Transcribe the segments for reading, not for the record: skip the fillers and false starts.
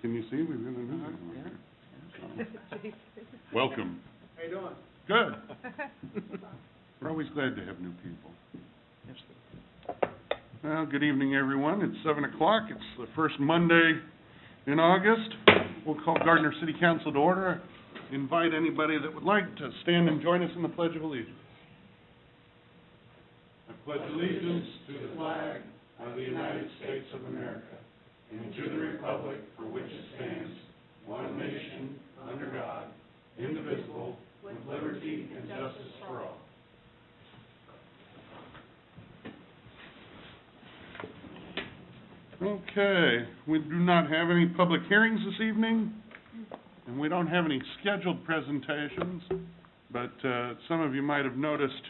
Can you see? We've got a new one here. Welcome. How you doing? Good. We're always glad to have new people. Well, good evening, everyone. It's 7 o'clock. It's the first Monday in August. We'll call Gardner City Council to order. Invite anybody that would like to stand and join us in the Pledge of Allegiance. I pledge allegiance to the flag of the United States of America and to the republic for which it stands, one nation, under God, indivisible, with liberty and justice for all. Okay, we do not have any public hearings this evening, and we don't have any scheduled presentations, but some of you might have noticed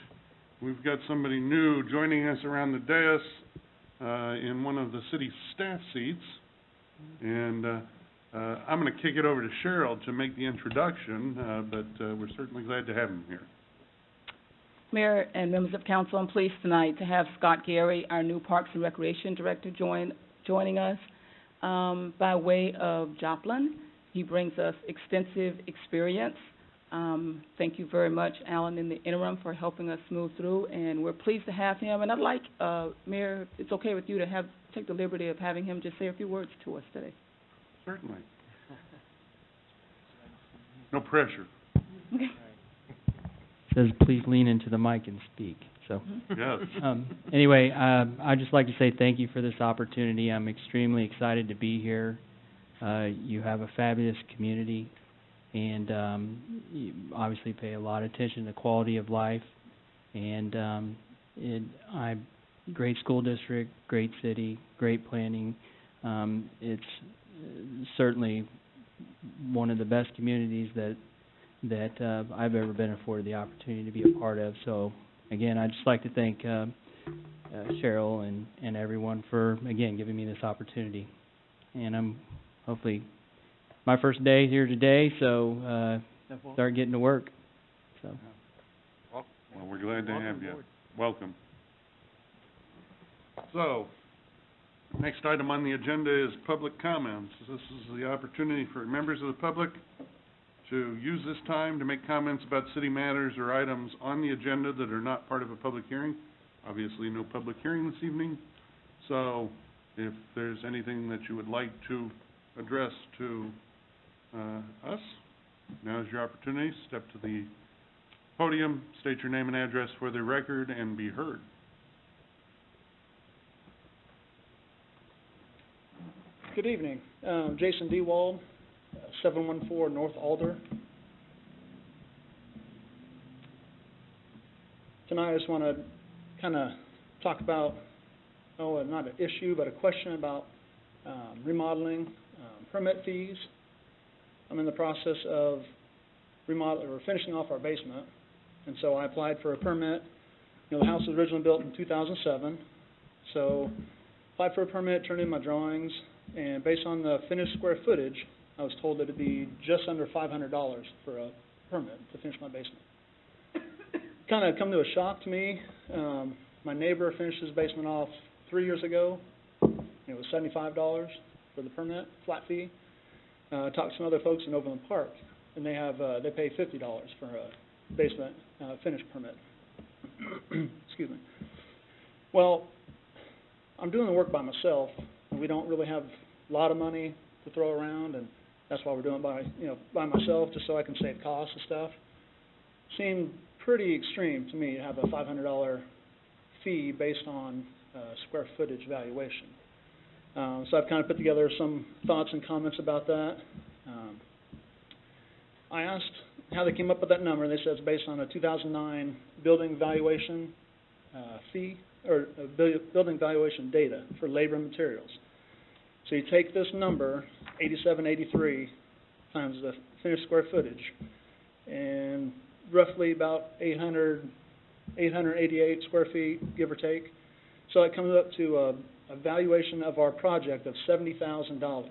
we've got somebody new joining us around the dais in one of the city staff seats, and I'm going to kick it over to Cheryl to make the introduction, but we're certainly glad to have him here. Mayor and members of council, I'm pleased tonight to have Scott Gary, our new Parks and Recreation Director, joining us by way of Joplin. He brings us extensive experience. Thank you very much, Alan, in the interim for helping us move through, and we're pleased to have him. And I'd like, Mayor, if it's okay with you to take the liberty of having him just say a few words to us today. Certainly. No pressure. Okay. Says please lean into the mic and speak. So, Yes. Anyway, I'd just like to say thank you for this opportunity. I'm extremely excited to be here. You have a fabulous community, and you obviously pay a lot of attention to quality of life. And great school district, great city, great planning. It's certainly one of the best communities that I've ever been afforded the opportunity to be a part of. So, again, I'd just like to thank Cheryl and everyone for, again, giving me this opportunity. And I'm hopefully my first day here today, so start getting to work. So. Well, we're glad to have you. Welcome. So, next item on the agenda is public comments. This is the opportunity for members of the public to use this time to make comments about city matters or items on the agenda that are not part of a public hearing. Obviously, no public hearing this evening. So, if there's anything that you would like to address to us, now is your opportunity. Step to the podium, state your name and address for the record, and be heard. Good evening. Jason Dewald, 714 North Alder. Tonight I just want to kind of talk about, not an issue, but a question about remodeling, permit fees. I'm in the process of finishing off our basement, and so I applied for a permit. The house was originally built in 2007, so applied for a permit, turned in my drawings, and based on the finished square footage, I was told that it'd be just under $500 for a permit to finish my basement. Kind of come to a shock to me. My neighbor finished his basement off 3 years ago. It was $75 for the permit, flat fee. Talked to some other folks in Overland Park, and they pay $50 for a basement finish permit. Excuse me. Well, I'm doing the work by myself, and we don't really have a lot of money to throw around, and that's why we're doing it by myself, just so I can save costs and stuff. Seemed pretty extreme to me to have a $500 fee based on square footage valuation. So I've kind of put together some thoughts and comments about that. I asked how they came up with that number, and they said it's based on a 2009 building valuation fee, or building valuation data for labor and materials. So you take this number, 8783, times the finished square footage, and roughly about 888 square feet, give or take. So it comes up to a valuation of our project of $70,000.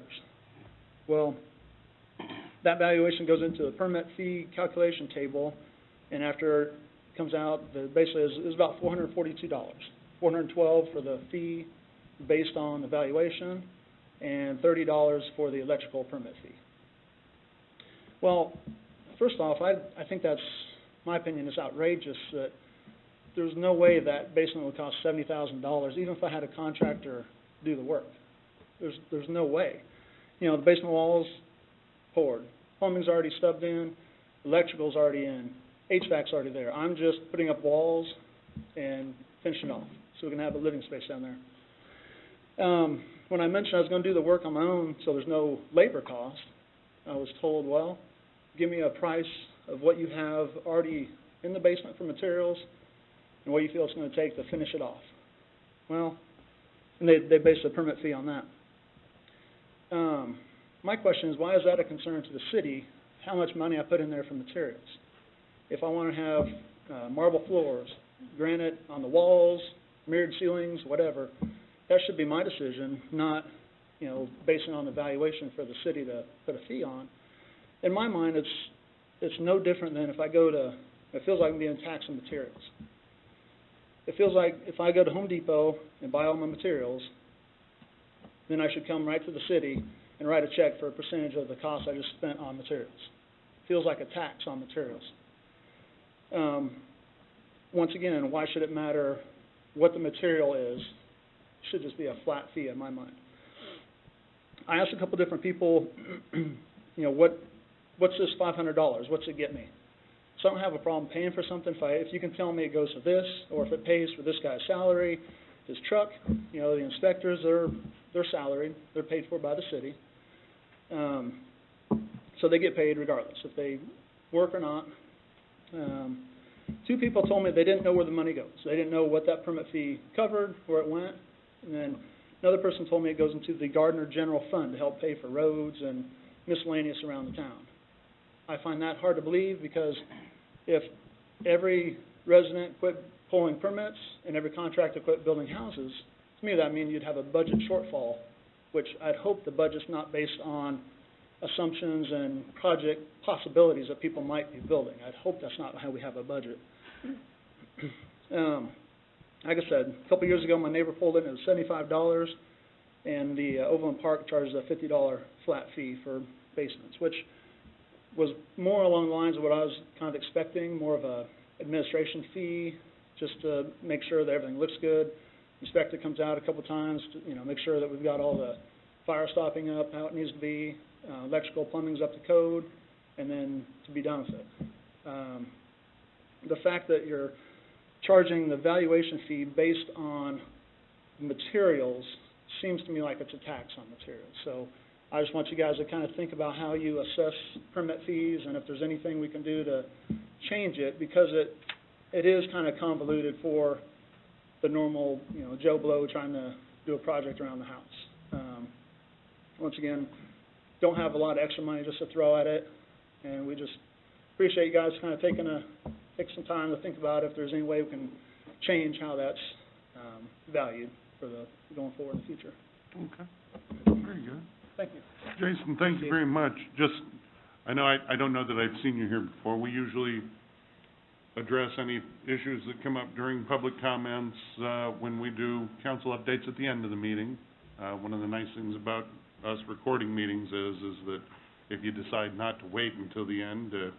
Well, that valuation goes into the permit fee calculation table, and after it comes out, basically is about $442. $412 for the fee based on the valuation, and $30 for the electrical permit fee. Well, first off, I think that's, my opinion, is outrageous that there's no way that basement would cost $70,000, even if I had a contractor do the work. There's no way. You know, the basement wall's poured, plumbing's already stubbed in, electrical's already in, HVAC's already there. I'm just putting up walls and finishing off, so we can have a living space down there. When I mentioned I was going to do the work on my own, so there's no labor cost, I was told, well, give me a price of what you have already in the basement for materials and what you feel it's going to take to finish it off. Well, and they base the permit fee on that. My question is, why is that a concern to the city, how much money I put in there for materials? If I want to have marble floors, granite on the walls, mirrored ceilings, whatever, that should be my decision, not, you know, basing on the valuation for the city to put a fee on. In my mind, it's no different than if I go to, it feels like I'm being taxed on materials. It feels like if I go to Home Depot and buy all my materials, then I should come right to the city and write a check for a percentage of the cost I just spent on materials. It feels like a tax on materials. Once again, why should it matter what the material is? It should just be a flat fee in my mind. I asked a couple different people, you know, what's this $500? What's it get me? So I don't have a problem paying for something if you can tell me it goes to this, or if it pays for this guy's salary, his truck. You know, the inspectors, they're salaried, they're paid for by the city, so they get paid regardless if they work or not. Two people told me they didn't know where the money goes. They didn't know what that permit fee covered, where it went, and then another person told me it goes into the Gardner General Fund to help pay for roads and miscellaneous around the town. I find that hard to believe, because if every resident quit pulling permits and every contractor quit building houses, to me that means you'd have a budget shortfall, which I'd hope the budget's not based on assumptions and project possibilities that people might be building. I'd hope that's not how we have a budget. Like I said, a couple years ago my neighbor pulled in, it was $75, and the Overland Park charges a $50 flat fee for basements, which was more along the lines of what I was kind of expecting, more of a administration fee, just to make sure that everything looks good. Inspector comes out a couple times to, you know, make sure that we've got all the fire stopping up how it needs to be, electrical, plumbing's up to code, and then to be done with it. The fact that you're charging the valuation fee based on materials seems to me like it's a tax on materials. So I just want you guys to kind of think about how you assess permit fees, and if there's anything we can do to change it, because it is kind of convoluted for the normal, you know, Joe Blow trying to do a project around the house. Once again, don't have a lot of extra money just to throw at it, and we just appreciate you guys kind of taking some time to think about if there's any way we can change how that's valued for the going forward in the future. Okay, very good. Thank you. Jason, thank you very much. Just, I know I don't know that I've seen you here before. We usually address any issues that come up during public comments when we do council updates at the end of the meeting. One of the nice things about us recording meetings is that if you decide not to wait until the end to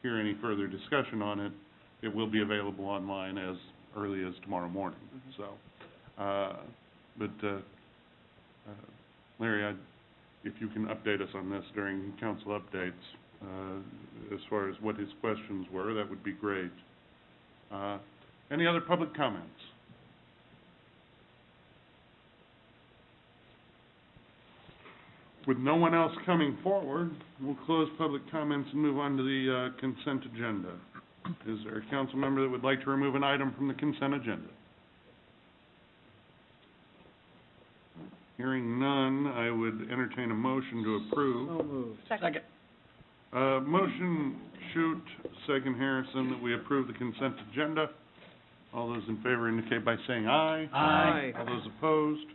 hear any further discussion on it, it will be available online as early as tomorrow morning. So, Larry, if you can update us on this during council updates, as far as what his questions were, that would be great. Any other public comments? With no one else coming forward, we'll close public comments and move on to the consent agenda. Is there a council member that would like to remove an item from the consent agenda? Hearing none, I would entertain a motion to approve. So moved. Second. Motion Shute, second Harrison, that we approve the consent agenda. All those in favor indicate by saying aye. Aye. All those opposed?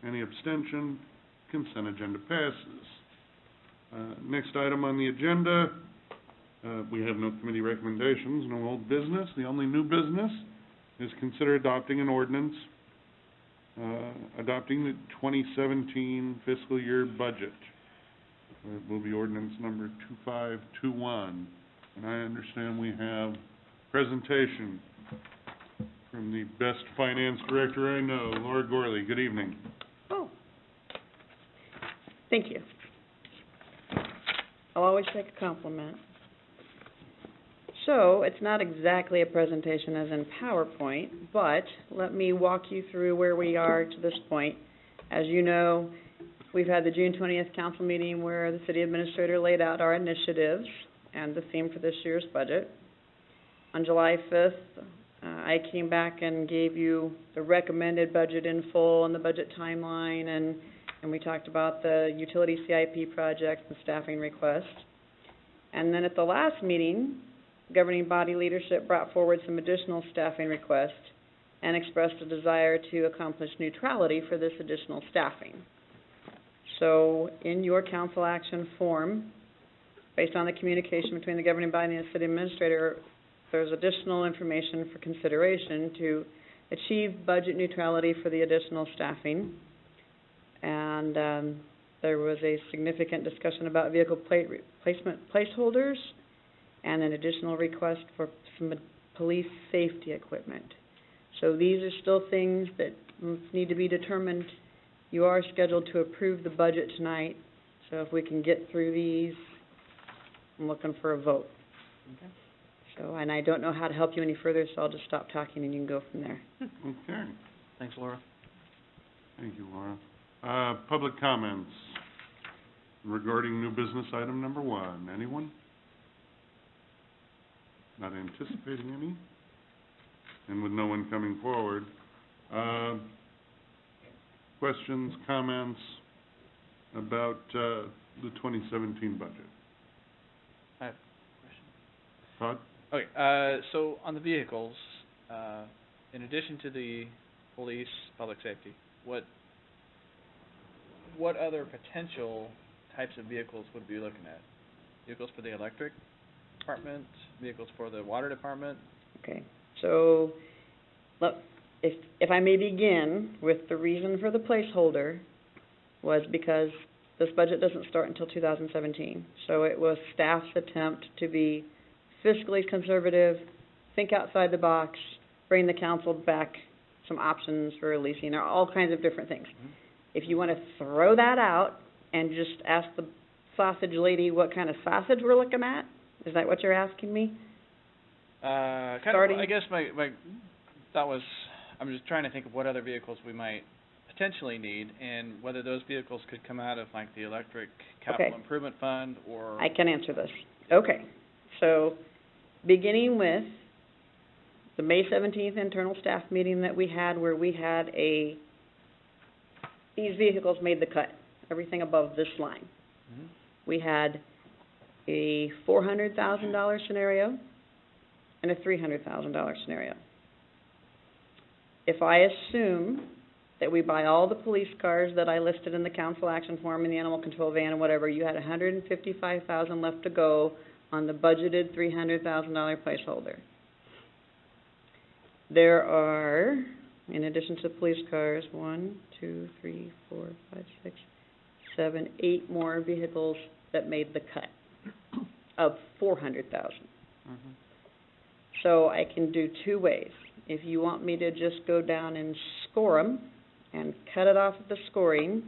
Any abstention? Consent agenda passes. Next item on the agenda, we have no committee recommendations, no old business. The only new business is consider adopting an ordinance adopting the 2017 fiscal year budget. It will be ordinance number 2521. And I understand we have presentation from the best finance director I know, Laura Gorley. Good evening. Oh, thank you. I'll always take a compliment. So, it's not exactly a presentation as in PowerPoint, but let me walk you through where we are to this point. As you know, we've had the June 20th council meeting where the city administrator laid out our initiatives and the theme for this year's budget. On July 5th, I came back and gave you the recommended budget in full and the budget timeline, and we talked about the utility CIP project and staffing request. And then at the last meeting, governing body leadership brought forward some additional staffing requests and expressed a desire to accomplish neutrality for this additional staffing. So, in your council action form, based on the communication between the governing body and the city administrator, there's additional information for consideration to achieve budget neutrality for the additional staffing. And there was a significant discussion about vehicle placement placeholders and an additional request for some police safety equipment. So these are still things that need to be determined. You are scheduled to approve the budget tonight, so if we can get through these, I'm looking for a vote. Okay. So, and I don't know how to help you any further, so I'll just stop talking and you can go from there. Okay. Thanks, Laura. Thank you, Laura. Public comments regarding new business item number 1. Anyone? Not anticipating any? And with no one coming forward, questions, comments about the 2017 budget? I have a question. Todd? Okay, so on the vehicles, in addition to the police, public safety, what other potential types of vehicles would we be looking at? Vehicles for the electric department, vehicles for the water department? Okay, so if I may begin with the reason for the placeholder was because this budget doesn't start until 2017. So it was staff's attempt to be fiscally conservative, think outside the box, bring the council back some options for leasing, or all kinds of different things. Mm-hmm. If you want to throw that out and just ask the sausage lady what kind of sausage we're looking at, is that what you're asking me? Kind Starting- of, I guess my thought was, I'm just trying to think of what other vehicles we might potentially need, and whether those vehicles could come out of, like, the electric capital Okay. improvement fund, or... I can answer this. Okay, so beginning with the May 17th internal staff meeting that we had, where we had these vehicles made the cut, everything above this line. Mhm. We had a $400,000 scenario and a $300,000 scenario. If I assume that we buy all the police cars that I listed in the council action form and the animal control van and whatever, you had $155,000 left to go on the budgeted $300,000 placeholder. There are, in addition to police cars, 1, 2, 3, 4, 5, 6, 7, 8 more vehicles that made the cut of $400,000. Mhm. So I can do two ways. If you want me to just go down and score them and cut it off at the scoring,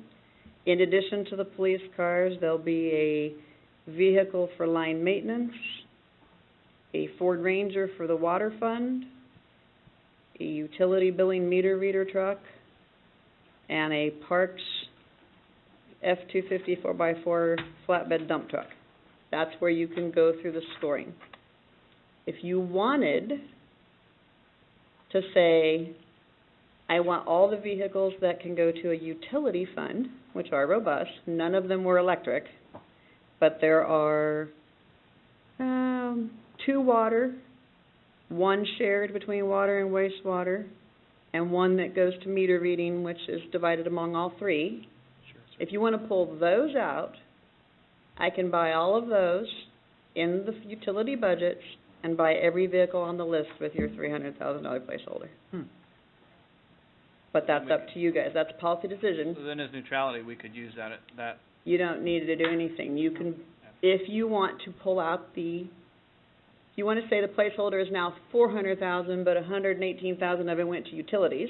in addition to the police cars, there'll be a vehicle for line maintenance, a Ford Ranger for the water fund, a utility billing meter reader truck, and a Parks F-250 4x4 flatbed dump truck. That's where you can go through the scoring. If you wanted to say, I want all the vehicles that can go to a utility fund, which are robust, none of them were electric, but there are 2 water, 1 shared between water and wastewater, and 1 that goes to meter reading, which is divided among all 3. Sure. If you want to pull those out, I can buy all of those in the utility budgets and buy every vehicle on the list with your $300,000 placeholder. But that's up to you guys. That's a policy decision. So then as neutrality, we could use that, You don't need to do anything. You can, if you want to pull out if you want to say the placeholder is now 400,000, but 118,000 of it went to utilities,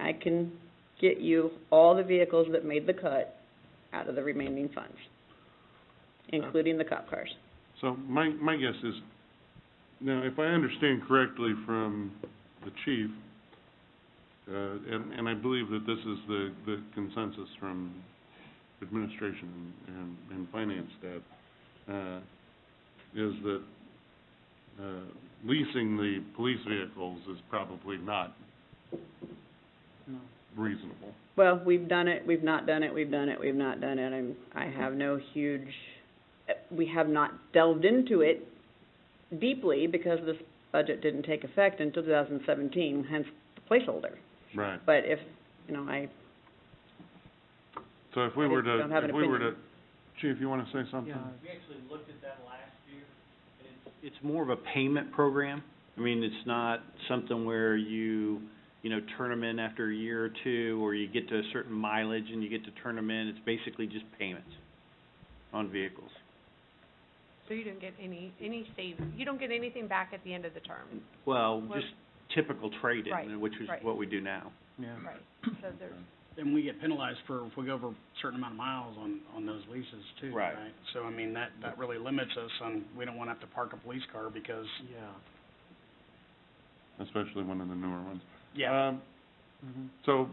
I can get you all the vehicles that made the cut out of the remaining funds, including the cop cars. So my guess is, now, if I understand correctly from the chief, and I believe that this is the consensus from administration and finance staff, is that leasing the police vehicles is probably not reasonable. Well, we've done it, we've not done it, we've done it, we've not done it. I have no huge, we have not delved into it deeply because this budget didn't take effect until 2017, hence the placeholder. Right. But if, So if we were to, don't have an opinion. Chief, you want to say something? We actually looked at that last year. It's more of a payment program. I mean, it's not something where you turn them in after a year or two, or you get to a certain mileage and you get to turn them in. It's basically just payments on vehicles. So you didn't get any you don't get anything back at the end of the term? Well, Well- just typical trade-in, Right, which is right. what we do now. yeah. Right, so there's, Then we get penalized for if we go over a certain amount of miles on those leases too, Right. right? So, I mean, that really limits us on, we don't wanna have to park a police car because, Especially one of the newer ones. yeah. So,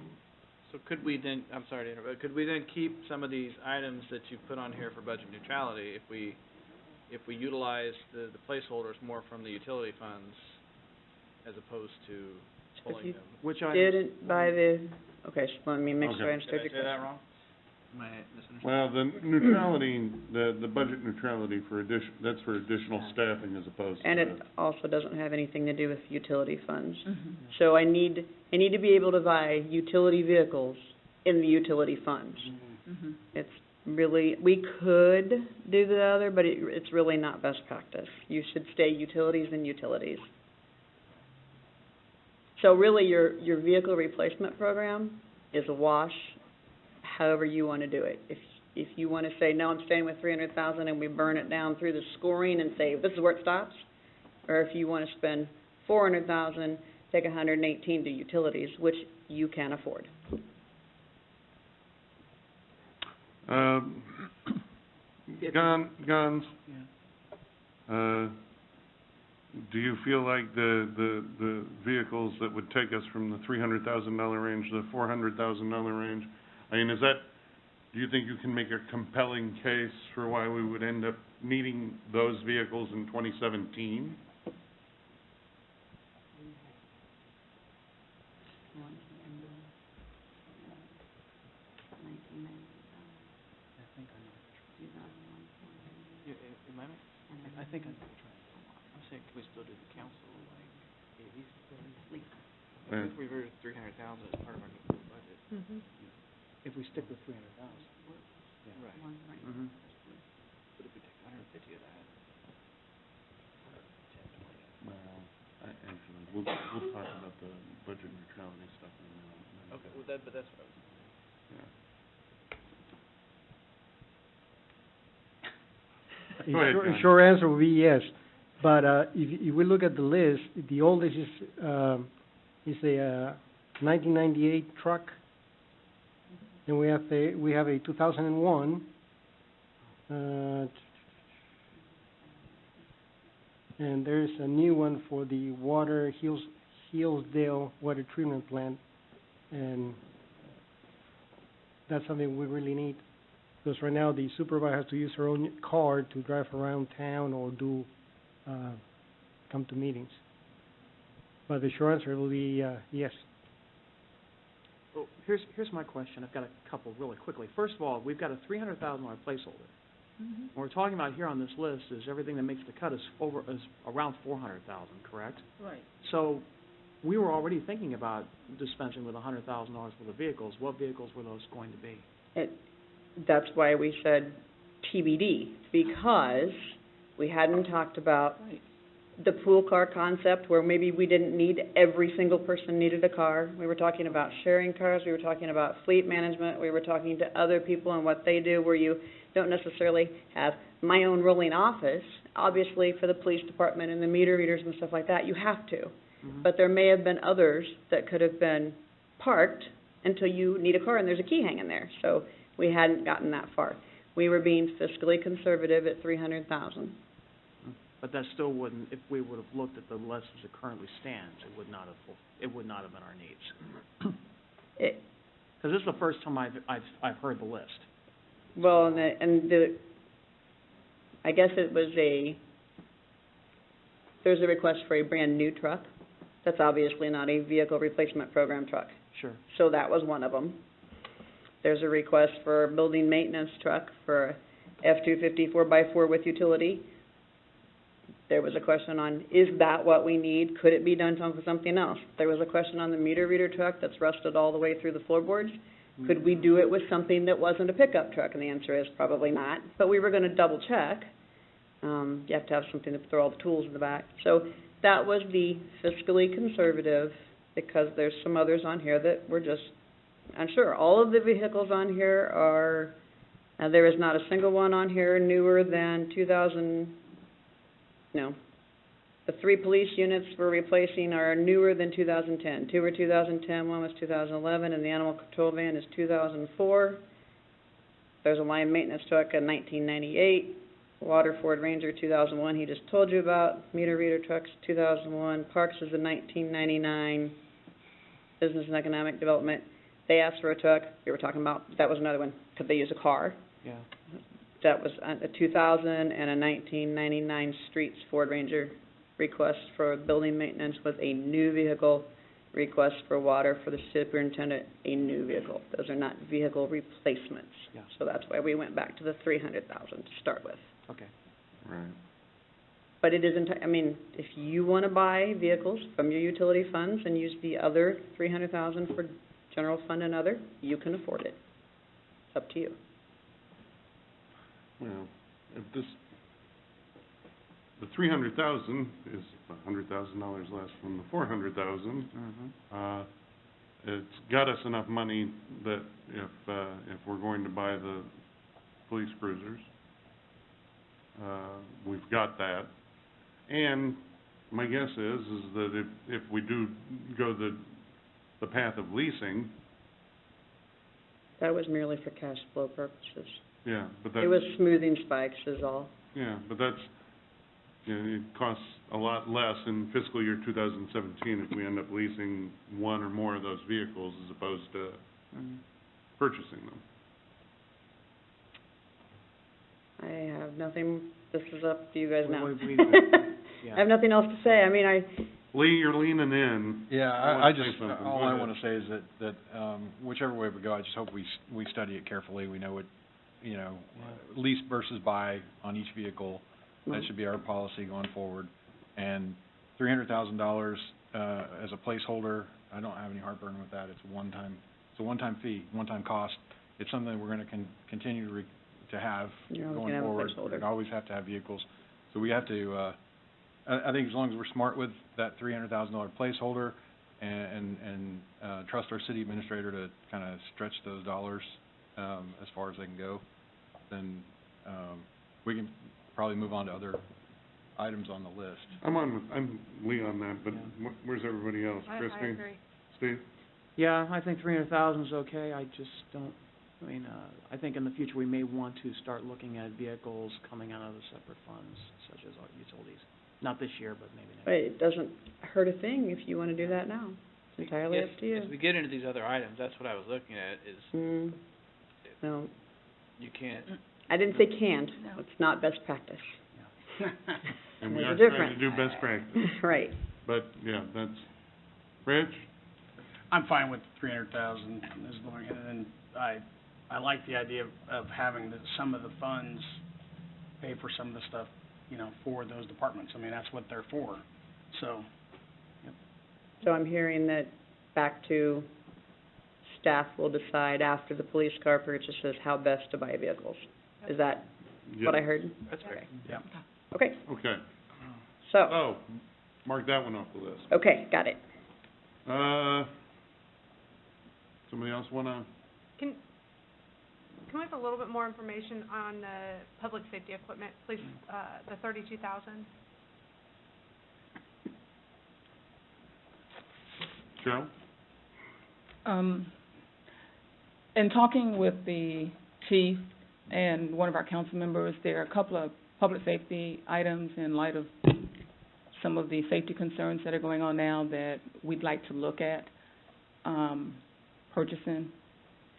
So could we then, I'm sorry to interrupt, could we then keep some of these items that you put on here for budget neutrality if we utilize the placeholders more from the utility funds as opposed to pulling you them? Which didn't buy okay, so let me make sure I Okay. understood Did your I say that question. wrong? Am I misunderstanding? well, the neutrality, the budget neutrality that's for additional staffing as opposed to. And it also doesn't have anything to do with utility funds. Mm-hmm. So I need to be able to buy utility vehicles in the utility funds. Mm-hmm. It's really, we could do the other, but it's really not best practice. You should stay utilities and utilities. So really, your vehicle replacement program is a wash, however you want to do it. If you want to say, no, I'm staying with 300,000 and we burn it down through the scoring and say, this is where it stops, or if you want to spend 400,000, take 118 to utilities, which you can afford. Guns, do you feel like the vehicles that would take us from the $300,000 range to the $400,000 range, I mean, do you think you can make a compelling case for why we would end up needing those vehicles in 2017? I think I'm saying, can we still do the council, like, Yeah. if we were 300,000 as part of our new budget? mhm. If we stick with 300,000. Right. Mm-hmm. But if we take 150 of that, Well, actually, we'll talk about the budget neutrality stuff in a minute. okay, well, but that's what I was. Yeah. A Go ahead, short- John. a short answer would be yes, but if we look at the list, the oldest is a 1998 truck, and we have a 2001, and there's a new one for the Hillsdale Water Treatment Plant, and that's something we really need. Because right now, the supervisor has to use her own car to drive around town or come to meetings. But the short answer will be, yes. Well, here's my question. I've got a couple really quickly. First of all, we've got a $300,000 placeholder. Mm-hmm. What we're talking about here on this list is everything that makes the cut is around 400,000, correct? Right. So we were already thinking about dispensing with $100,000 worth of vehicles. What vehicles were those going to be? That's why we said TBD, because we hadn't talked about Right. the pool car concept where maybe we didn't need, every single person needed a car. We were talking about sharing cars, we were talking about fleet management, we were talking to other people and what they do, where you don't necessarily have my own rolling office. Obviously, for the police department and the meter readers and stuff like that, you have to. But there may have been others that could have been parked until you need a car and there's a key hanging there. So we hadn't gotten that far. We were being fiscally conservative at 300,000. But that still wouldn't, if we would have looked at the list as it currently stands, it would not have been our needs. Because this is the first time I've heard the list. Well, I guess it was there's a request for a brand new truck. That's obviously not a vehicle replacement program truck. Sure. So that was one of them. There's a request for a building maintenance truck for a F-250 4x4 with utility. There was a question on, is that what we need? Could it be done with something else? There was a question on the meter reader truck that's rusted all the way through the floorboards. Could we do it with something that wasn't a pickup truck? And the answer is probably not. But we were going to double check. You have to have something to throw all the tools in the back. So that was the fiscally conservative, because there's some others on here that were just, I'm sure all of the vehicles on here are, there is not a single one on here newer than 2000, no. The 3 police units we're replacing are newer than 2010. 2 were 2010, one was 2011, and the animal control van is 2004. There's a line maintenance truck in 1998. Water Ford Ranger 2001, he just told you about. Meter reader trucks 2001. Parks is in 1999. Business and Economic Development, they asked for a truck. We were talking about, that was another one. Could they use a car? Yeah. That was a 2000 and a 1999 Streets Ford Ranger. Request for building maintenance with a new vehicle. Request for water for the superintendent, a new vehicle. Those are not vehicle replacements. Yeah. So that's why we went back to the 300,000 to start with. Okay. Right. But it isn't, I mean, if you want to buy vehicles from your utility funds and use the other 300,000 for general fund and other, you can afford it. It's up to you. Well, if the 300,000 is $100,000 less than the 400,000. It's got us enough money that if we're going to buy the police cruisers, we've got that. And my guess is that if we do go the path of leasing. That was merely for cash flow purposes. Yeah, but that. It was smoothing spikes is all. Yeah, but that's, it costs a lot less in fiscal year 2017 if we end up leasing one or more of those vehicles as opposed to purchasing them. I have nothing, this is up to you guys now. Yeah. I have nothing else to say. I mean, Lee, you're leaning in. Yeah, I I wanna say just, something. all Go I ahead. want to say is that whichever way we go, I just hope we study it carefully. We know what, lease versus buy on each vehicle. That should be our policy going forward. And $300,000 as a placeholder, I don't have any heartburn with that. It's a one-time fee, one-time cost. It's something we're going to continue to have going forward. We always have to have vehicles. So we have to, I think as long as we're smart with that $300,000 placeholder and trust our city administrator to kind of stretch those dollars as far as they can go, then we can probably move on to other items on the list. I'm Lee on that, but where's everybody else? I Christine? agree. Steve? Yeah, I think 300,000 is okay. I just don't, I think in the future we may want to start looking at vehicles coming out of the separate funds, such as our utilities. Not this year, but maybe next. But it doesn't hurt a thing if you want to do that now. It's entirely up to you. As we get into these other items, that's what I was looking at, is No, you can't, I didn't say can't. No. It's not best practice. And we There's are a trying to do difference. best practice. Right. But, yeah, that's, Rich? I'm fine with 300,000 as long, and I like the idea of having some of the funds pay for some of the stuff, for those departments. I mean, that's what they're for. So, So I'm hearing that back to staff will decide after the police car purchases how best to buy vehicles. Is that what I heard? that's great. yeah. Okay. Okay. So, Oh, mark that one off the list. okay, got it. Somebody else wanna? Can we have a little bit more information on the public safety equipment, please, the 32,000? Cheryl? In talking with the chief and one of our council members, there are a couple of public safety items in light of some of the safety concerns that are going on now that we'd like to look at purchasing,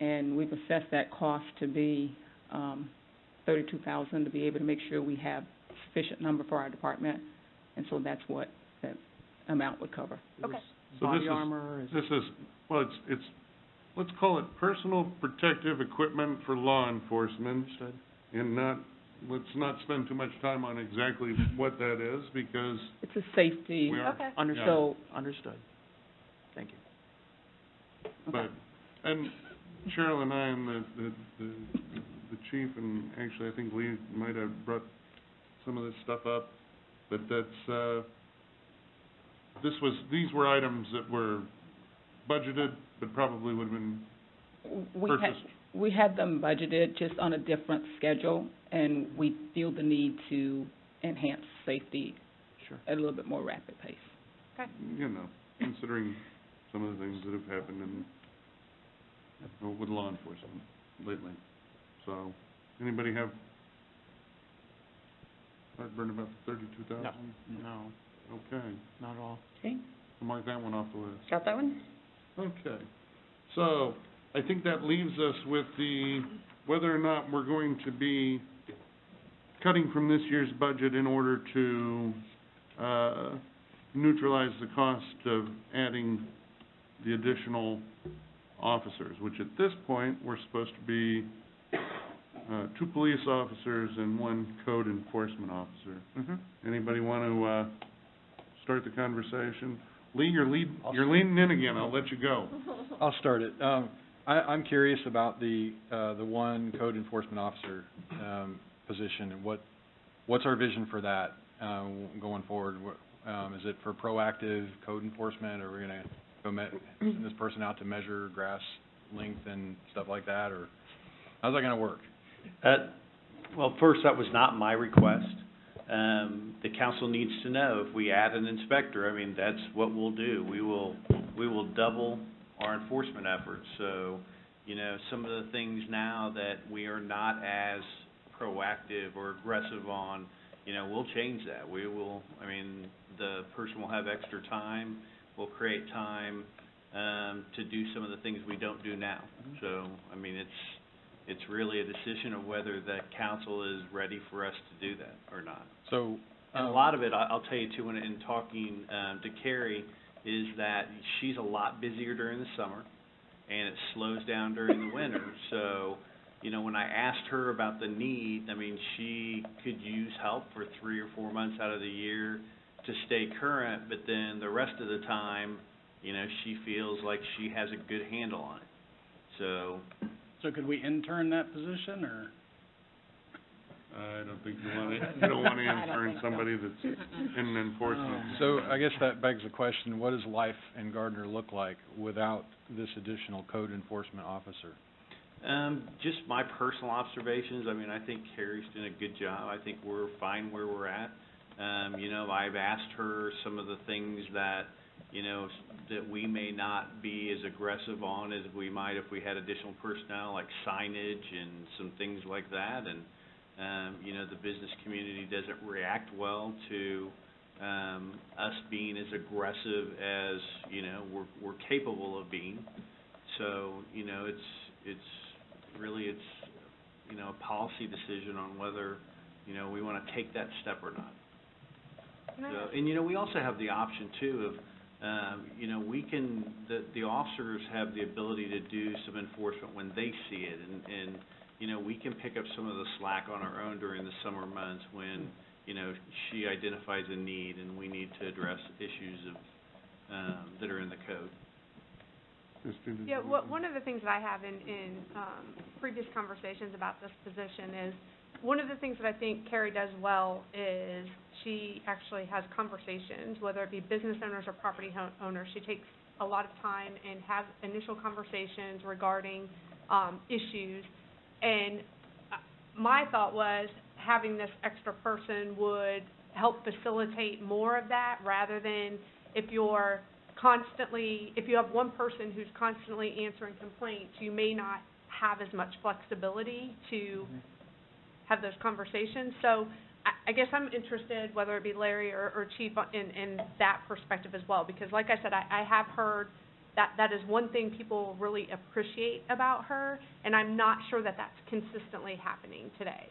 and we've assessed that cost to be $32,000 to be able to make sure we have sufficient number for our department, and so that's what that amount would cover. Okay. So Body this is- armor, This is, well, it's, let's call it personal protective equipment for law enforcement, understood. and let's not spend too much time on exactly what that is, because It's a safety, we are, Okay. Understood, so, understood. Thank you. but, and Cheryl and I and the chief, and actually I think Lee might have brought some of this stuff up, but that's, these were items that were budgeted, but probably would have been purchased. we had them budgeted just on a different schedule, and we feel the need to enhance safety Sure. at a little bit more rapid pace. You know, considering some of the things that have happened with law enforcement lately. So, anybody have heartburn about the 32,000? No, Okay, not at all. Okay, I'll mark that one off the list. got that one? Okay, so, I think that leaves us with whether or not we're going to be cutting from this year's budget in order to, neutralize the cost of adding the additional officers, which at this point, we're supposed to be, 2 police officers and 1 code enforcement officer. Mm-hmm. Anybody want to, start the conversation? Lee, you're leaning in again, I'll let you go. I'll start it. I'm curious about the 1 code enforcement officer, position, and what's our vision for that, going forward? Is it for proactive code enforcement, or are we gonna send this person out to measure grass length and stuff like that, or how's that gonna work? Well, first, that was not my request. The council needs to know if we add an inspector, I mean, that's what we'll do. We will double our enforcement efforts. So, you know, some of the things now that we are not as proactive or aggressive on, you know, we'll change that. We will, I mean, the person will have extra time, we'll create time, to do some of the things we don't do now. So, I mean, it's really a decision of whether the council is ready for us to do that or not. So, And a lot of it, I'll tell you too, in talking, to Carrie, is that she's a lot busier during the summer, and it slows down during the winter. So, you know, when I asked her about the need, I mean, she could use help for 3 or 4 months out of the year to stay current, but then the rest of the time, you know, she feels like she has a good handle on it. So, So could we intern that position, or? I don't think you don't want to intern somebody that's in enforcement. so I guess that begs the question, what does life in Gardner look like without this additional code enforcement officer? just my personal observations, I mean, I think Carrie's doing a good job. I think we're fine where we're at. You know, I've asked her some of the things that, you know, that we may not be as aggressive on as we might if we had additional personnel, like signage and some things like that. And, you know, the business community doesn't react well to, us being as aggressive as, you know, we're capable of being. So, you know, it's really, you know, a policy decision on whether, you know, we want to take that step or not. So, and, you know, we also have the option, too, of, you know, we can, the officers have the ability to do some enforcement when they see it, and, you know, we can pick up some of the slack on our own during the summer months when, you know, she identifies a need and we need to address issues of, that are in the code. Yeah, one of the things that I have in previous conversations about this position is, one of the things that I think Carrie does well is she actually has conversations, whether it be business owners or property owners. She takes a lot of time and has initial conversations regarding issues. And my thought was having this extra person would help facilitate more of that, rather than if you have one person who's constantly answering complaints, you may not have as much flexibility to have those conversations. So I guess I'm interested, whether it be Larry or Chief, in that perspective as well, because like I said, I have heard that is one thing people really appreciate about her, and I'm not sure that that's consistently happening today.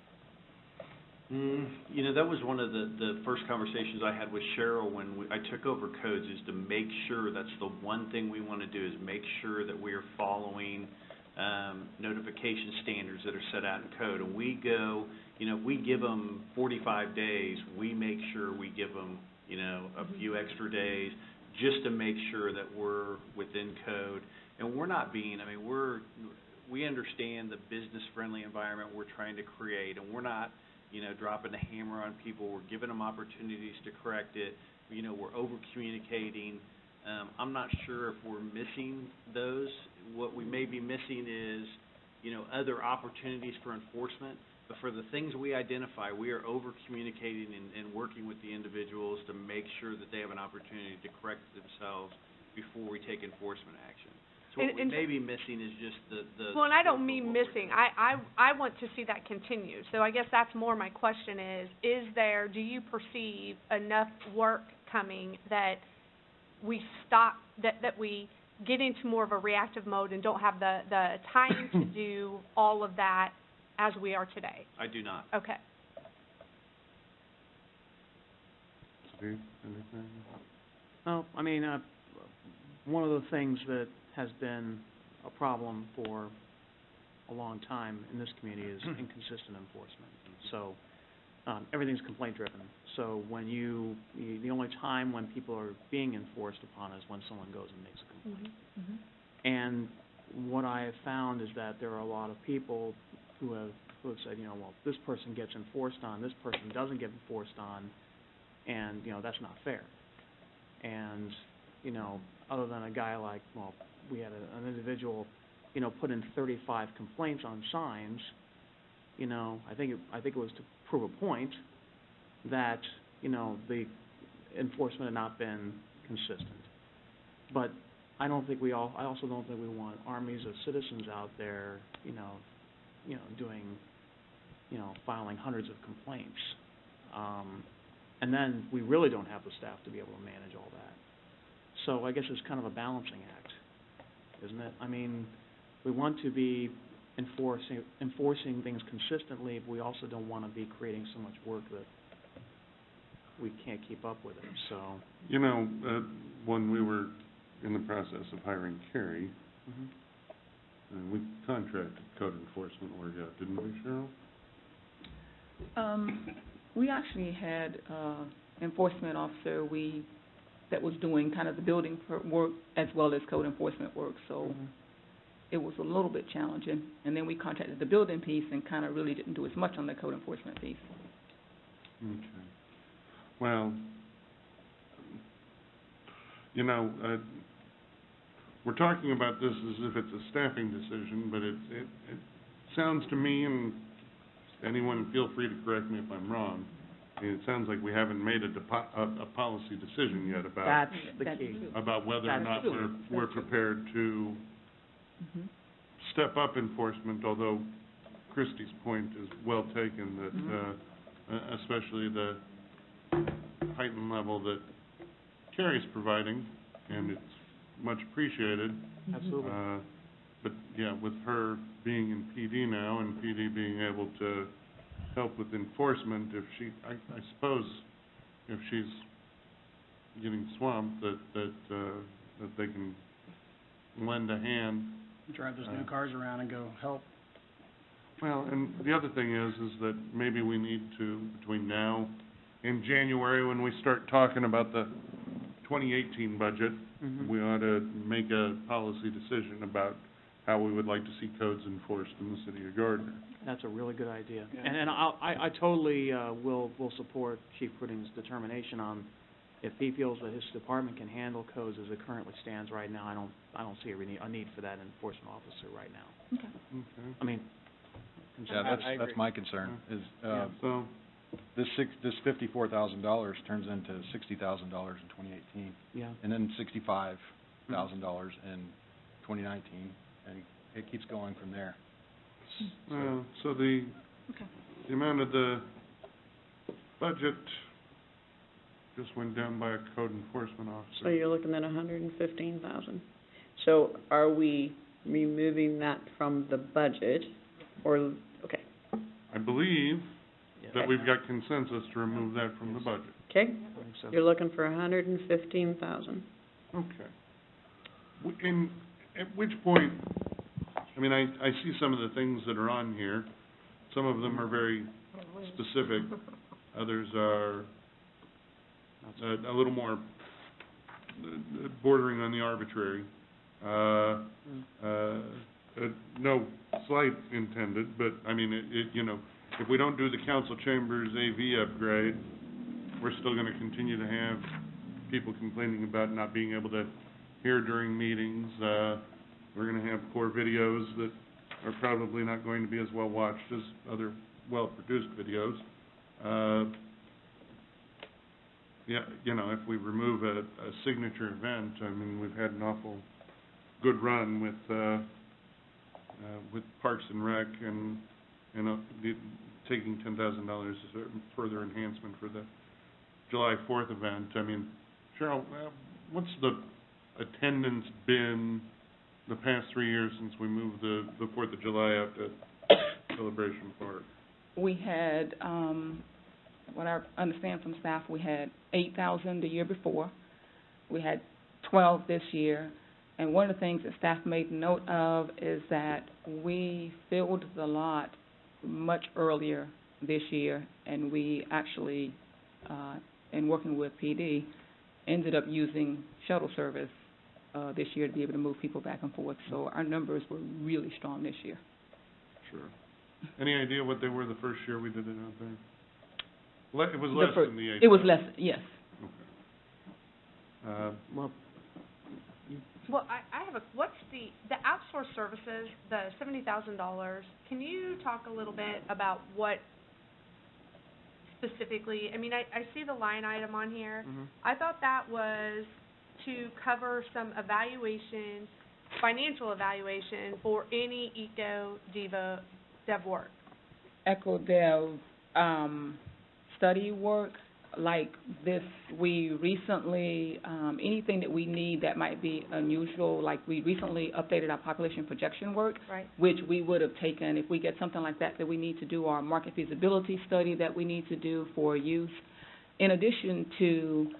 You know, that was one of the first conversations I had with Cheryl when I took over codes, is to make sure, that's the one thing we want to do, is make sure that we are following notification standards that are set out in code. And we go, you know, if we give them 45 days, we make sure we give them, you know, a few extra days, just to make sure that we're within code. And we're not being, I mean, we understand the business-friendly environment we're trying to create, and we're not, you know, dropping the hammer on people. We're giving them opportunities to correct it. You know, we're over-communicating. I'm not sure if we're missing those. What we may be missing is, you know, other opportunities for enforcement. But for the things we identify, we are over-communicating and working with the individuals to make sure that they have an opportunity to correct themselves before we take enforcement action. So what we may be missing is just the Well, and I don't mean missing. I want to see that continue. So I guess that's more my question do you perceive enough work coming that we stop, that we get into more of a reactive mode and don't have the time to do all of that as we are today? I do not. Okay. Steve, anything? Well, I mean, one of the things that has been a problem for a long time in this community is inconsistent enforcement. So everything's complaint driven. So when the only time when people are being enforced upon is when someone goes and makes a complaint. And what I have found is that there are a lot of people who have said, you know, well, this person gets enforced on, this person doesn't get enforced on, and, you know, that's not fair. And, you know, other than a guy like, well, we had an individual, you know, put in 35 complaints on signs, you know, I think it was to prove a point that, you know, the enforcement had not been consistent. But I also don't think we want armies of citizens out there, doing, filing hundreds of complaints. And then we really don't have the staff to be able to manage all that. So I guess it's kind of a balancing act, isn't it? I mean, we want to be enforcing things consistently, but we also don't want to be creating so much work that we can't keep up with it, so. You know, when we were in the process of hiring Carrie, we contracted code enforcement work out, didn't we, Cheryl? We actually had enforcement officer that was doing kind of the building work as well as code enforcement work, so it was a little bit challenging. And then we contracted the building piece and kind of really didn't do as much on the code enforcement piece. Okay. Well, we're talking about this as if it's a staffing decision, but it sounds to me, and anyone feel free to correct me if I'm wrong, it sounds like we haven't made a policy decision yet about about whether or not we're prepared to step up enforcement, although Christie's point is well taken that especially the heightened level that Carrie's providing, and it's much appreciated. Absolutely. But yeah, with her being in PD now and PD being able to help with enforcement, I suppose if she's getting swamped, that they can lend a hand. Drive those new cars around and go help. Well, and the other thing is that maybe we need to, between now and January, when we start talking about the 2018 budget, we ought to make a policy decision about how we would like to see codes enforced in the city of Gardner. That's a really good idea. Yeah. And I totally, will support Chief Pudding's determination on if he feels that his department can handle codes as it currently stands right now, I don't see a need for that enforcement officer right now. Okay. Okay. I mean, Yeah, I that's agree. my concern, is, So, this $54,000 turns into $60,000 in 2018, yeah. and then $65,000 in 2019, and it keeps going from there. so the, Okay. the amount of the budget just went down by a code enforcement So officer. you're looking at $115,000. So are we removing that from the budget, or, okay, I believe Yeah. that we've got consensus to remove that from the budget. okay? I think so. You're looking for $115,000. Okay. And at which point, I mean, I see some of the things that are on here. Some of them are very specific. Others are a little more bordering on the arbitrary. No slight intended, but, I mean, you know, if we don't do the council chambers AV upgrade, we're still gonna continue to have people complaining about not being able to hear during meetings. We're gonna have core videos that are probably not going to be as well watched as other well-produced videos. Yeah, you know, if we remove a signature event, I mean, we've had an awful good run with Parks and Rec and taking $10,000 as a further enhancement for the July 4th event. I mean, Cheryl, what's the attendance been the past 3 years since we moved the 4th of July out to Celebration Park? We had, what I understand from staff, we had 8,000 the year before. We had 12 this year. And one of the things that staff made note of is that we filled the lot much earlier this year, and we actually, in working with PD, ended up using shuttle service this year to be able to move people back and forth. So our numbers were really strong this year. Sure. Any idea what they were the first year we did it out there? It was less than the 8,000. It was less, yes. Okay. Well, Well, I have what's the outsourced services, the $70,000, can you talk a little bit about what specifically, I mean, I see the line item on here. mhm. I thought that was to cover some evaluation, financial evaluation for any dev work. EchoDev, study work, like this, we recently, anything that we need that might be unusual, like we recently updated our population projection work, Right. which we would have taken, if we get something like that we need to do, our market feasibility study that we need to do for use. In addition to,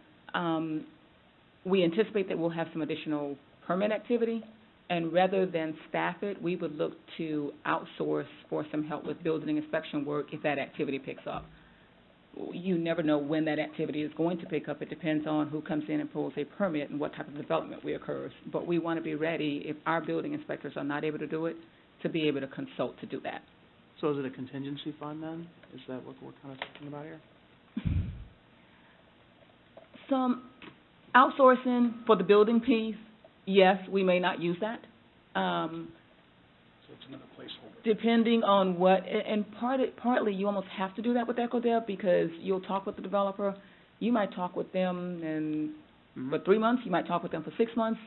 we anticipate that we'll have some additional permit activity, and rather than staff it, we would look to outsource for some help with building inspection work if that activity picks up. You never know when that activity is going to pick up. It depends on who comes in and pulls a permit and what type of development occurs. But we want to be ready, if our building inspectors are not able to do it, to be able to consult to do that. So is it a contingency fund then? Is that what we're kind of talking about here? Some outsourcing for the building piece, yes, we may not use that. So it's another placeholder. Depending on what, and partly you almost have to do that with EchoDev because you'll talk with the developer. You might talk with them for 3 months, you might talk with them for 6 months.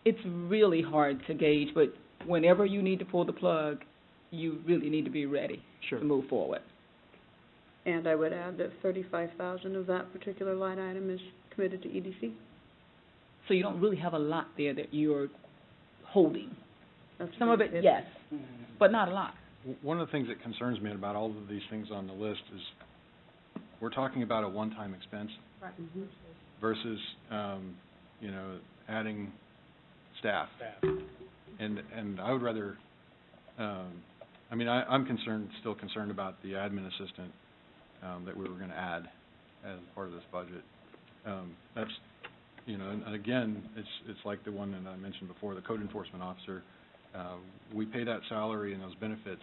It's really hard to gauge, but whenever you need to pull the plug, you really need to be ready Sure. to move forward. And I would add that $35,000 of that particular line item is committed to EDC. So you don't really have a lot there that you're holding. That's Some of pretty it, good. yes, but not a lot. One of the things that concerns me about all of these things on the list is we're talking about a one-time expense Right. Mhm. versus, adding staff. And I would rather, I'm still concerned about the admin assistant, that we were gonna add as part of this budget. And again, it's like the one that I mentioned before, the code enforcement officer. We pay that salary and those benefits,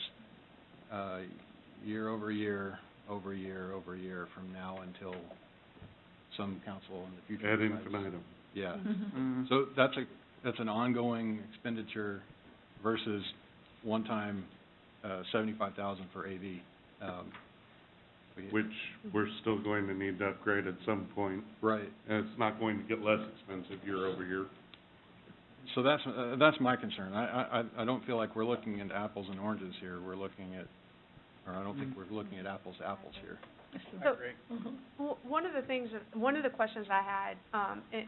year over year, over year, over year, from now until some council in the future. Ad decides. infinitum. Yeah. Mm-hmm. So that's an ongoing expenditure versus one-time, $75,000 for AV. Which we're still going to need to upgrade at some point, Right. and it's not going to get less expensive year over year. So that's my concern. I don't feel like we're looking at apples and oranges here. We're looking at, or I don't think we're looking at apples to apples here. So, one of the questions I had,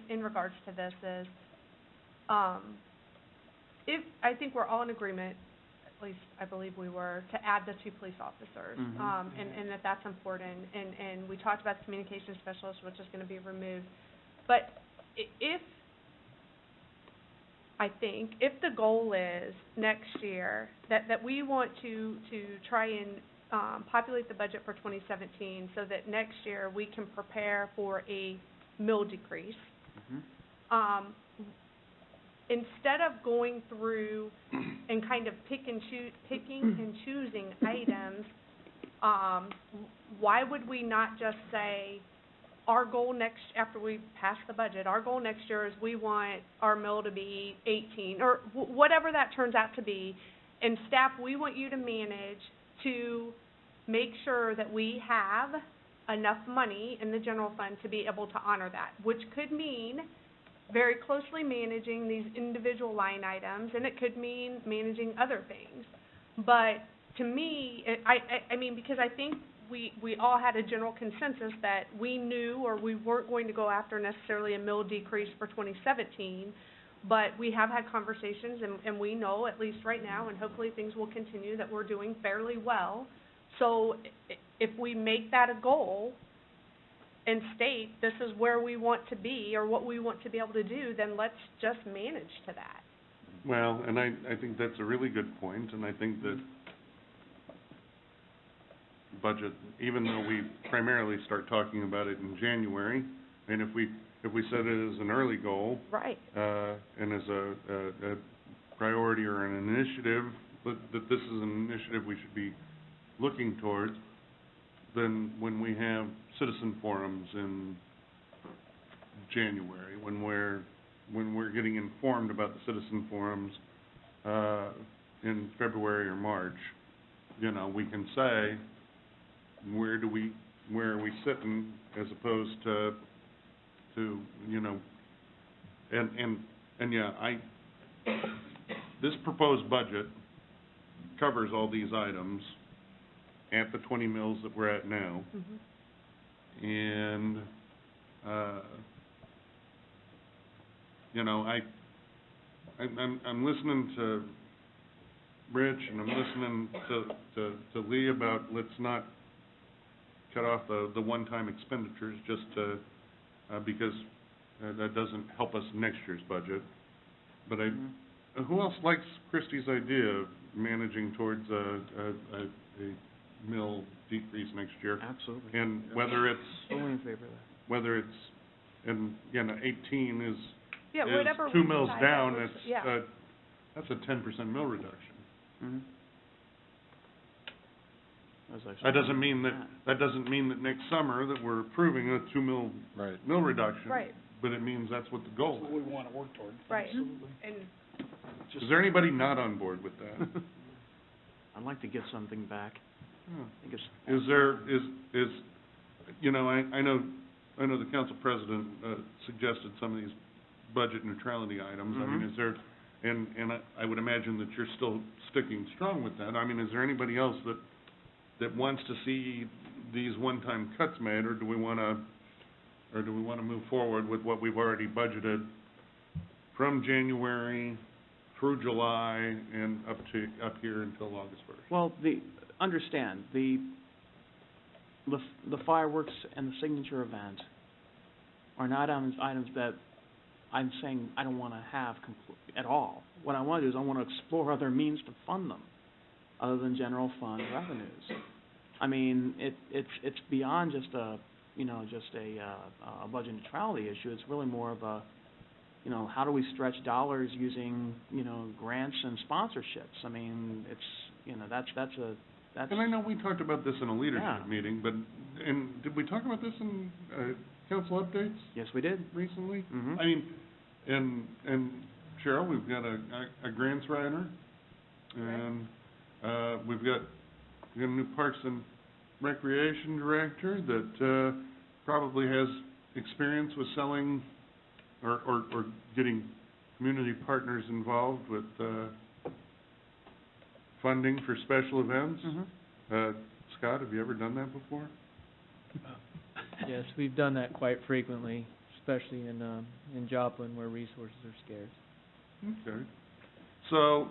in regards to this is, if, I think we're all in agreement, at least I believe we were, to add the 2 police officers, Mhm. and that's important, and we talked about the communications specialist, which is gonna be removed. But if the goal is next year, that we want to try and, populate the budget for 2017 so that next year we can prepare for a mill decrease, Mm-hmm. instead of going through and kind of picking and choosing items, why would we not just say, our goal after we pass the budget, our goal next year is we want our mill to be 18, or whatever that turns out to be, and staff, we want you to manage to make sure that we have enough money in the general fund to be able to honor that, which could mean very closely managing these individual line items, and it could mean managing other things. But to me, I mean, because I think we all had a general consensus that we knew, or we weren't going to go after necessarily a mill decrease for 2017, but we have had conversations, and we know, at least right now, and hopefully things will continue, that we're doing fairly well. So if we make that a goal and state this is where we want to be or what we want to be able to do, then let's just manage to that. Well, and I think that's a really good point, and I think that budget, even though we primarily start talking about it in January, and if we set it as an early goal, Right. And as a priority or an initiative, that this is an initiative we should be looking towards, then when we have citizen forums in January, when we're getting informed about the citizen forums in February or March, we can say, where are we sitting, as opposed to this proposed budget covers all these items at the 20 mills that we're at now. Mm-hmm. And, I'm listening to Rich, and I'm listening to Lee about let's not cut off the one-time expenditures just to, because that doesn't help us next year's budget. But who else likes Christie's idea of managing towards a mill decrease next year? Absolutely. And whether it's, Fully in favor of that. whether it's, and, 18 is Yeah, whatever 2 we mills decide, down, that was- that's a 10% mill reduction. Mm-hmm. That doesn't mean that next summer that we're approving a 2 mill Right. mill reduction. Right. But it means that's what the goal That's what is. we want to work toward. Right. Absolutely. And Is there anybody not on board with that? I'd like to get something back. Hmm. I think it's. Is there, I know the council president, suggested some of these budget neutrality items. I mean, Mhm. is there, and I would imagine that you're still sticking strong with that. I mean, is there anybody else that wants to see these one-time cuts made, or do we wanna move forward with what we've already budgeted from January through July and up here until August 1st? Well, understand, the fireworks and the signature event are not items that I'm saying I don't want to have at all. What I want to do is I want to explore other means to fund them, other than general fund revenues. I mean, it's beyond just a budget neutrality issue. It's really more of you know, how do we stretch dollars using, you know, grants and sponsorships? I mean, it's, you know, that's And I know we talked about this in a leadership Yeah. meeting, but, and did we talk about this in, council updates yes, we did. recently? Mm-hmm. I mean, and Cheryl, we've got a grants writer, and, we've got a new Parks and Recreation Director that, probably has experience with selling or getting community partners involved with, funding for special events. Mm-hmm. Scott, have you ever done that before? Yes, we've done that quite frequently, especially in Joplin where resources are scarce. Okay. So,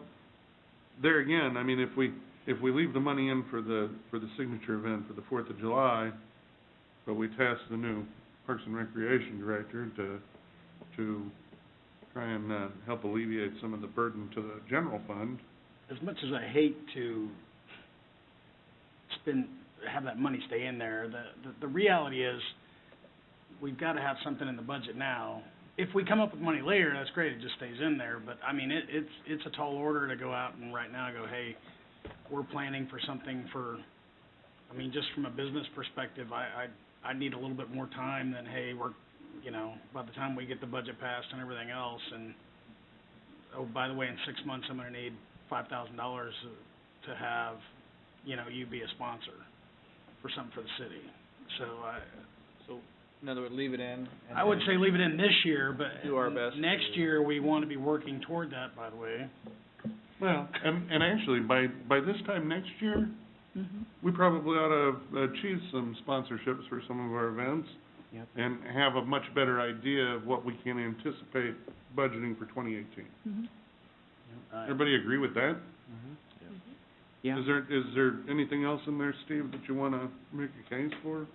there again, I mean, if we leave the money in for the signature event for the 4th of July, but we task the new Parks and Recreation Director to try and, help alleviate some of the burden to the general fund. As much as I hate to have that money stay in there, the reality is, we've gotta have something in the budget now. If we come up with money later, that's great, it just stays in there, but, I mean, it's a tall order to go out and right now go, hey, we're planning for something for, I mean, just from a business perspective, I need a little bit more time than, hey, we're, you know, by the time we get the budget passed and everything else, and, oh, by the way, in 6 months, I'm gonna need $5,000 to have, you know, you be a sponsor for something for the city. So So, in other words, leave it in. And I would then say leave it in this year, but do our best next to- year, we wanna be working toward that, by the way. Well, and actually, by this time next year, Mm-hmm. we probably ought to achieve some sponsorships for some of our events. Yep. And have a much better idea of what we can anticipate budgeting for 2018. Mm-hmm. Everybody agree with that? Mm-hmm. Yeah. Is there anything else in there, Steve, that you wanna make a case for?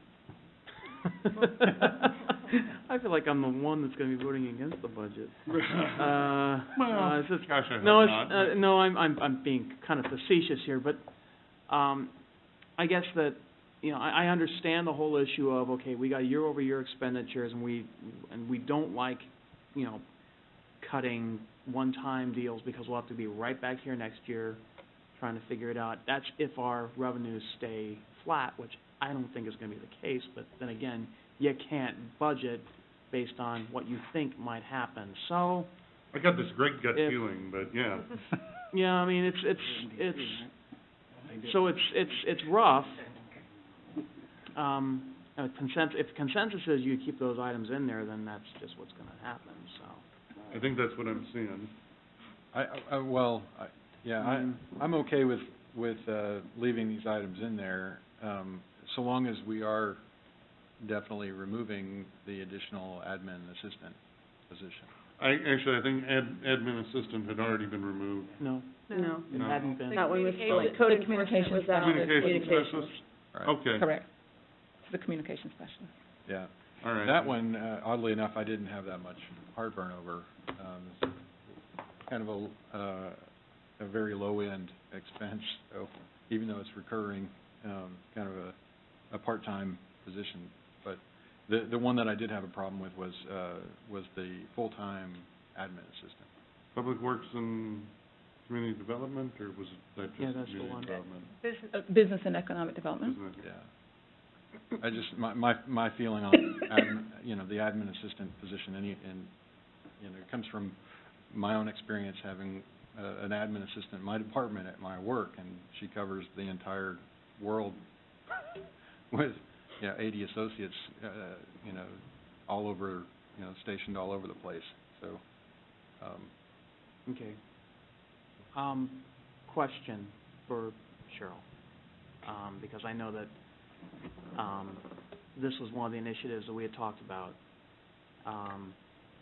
I feel like I'm the one that's gonna be voting against the budget. Well, It's just, gosh, I hope no, it's, not. no, I'm being kind of facetious here, but, I guess that, you know, I understand the whole issue of, okay, we got year-over-year expenditures, and we don't like, you know, cutting one-time deals, because we'll have to be right back here next year trying to figure it out. That's if our revenues stay flat, which I don't think is gonna be the case, but then again, you can't budget based on what you think might happen. So, I got this great gut If- feeling, but yeah. yeah, I mean, it's so it's rough. If consensus is you keep those items in there, then that's just what's gonna happen, so. I think that's what I'm seeing. I'm okay with leaving these items in there, so long as we are definitely removing the additional admin assistant position. I think admin assistant had already been removed. No, No. it No. hadn't been. That one was Communication. like code The enforcement communications was that. Communication Communications. specialist? Right. Okay, Correct. It's the communication specialist. Yeah. all right. That one, oddly enough, I didn't have that much heartburn over. It's kind of a very low-end expense, so even though it's recurring, kind of a part-time position. But the one that I did have a problem with was the full-time admin assistant. Public Works and Community Development, or was that just Yeah, that's the Community one. Development? Business, Business and economic development. Isn't it? Yeah. I just, my feeling on, the admin assistant position, and, it comes from my own experience having an admin assistant in my department at my work, and she covers the entire world with, 80 associates, all over, stationed all over the place, so, Okay. Question for Cheryl, because I know that, this was one of the initiatives that we had talked about,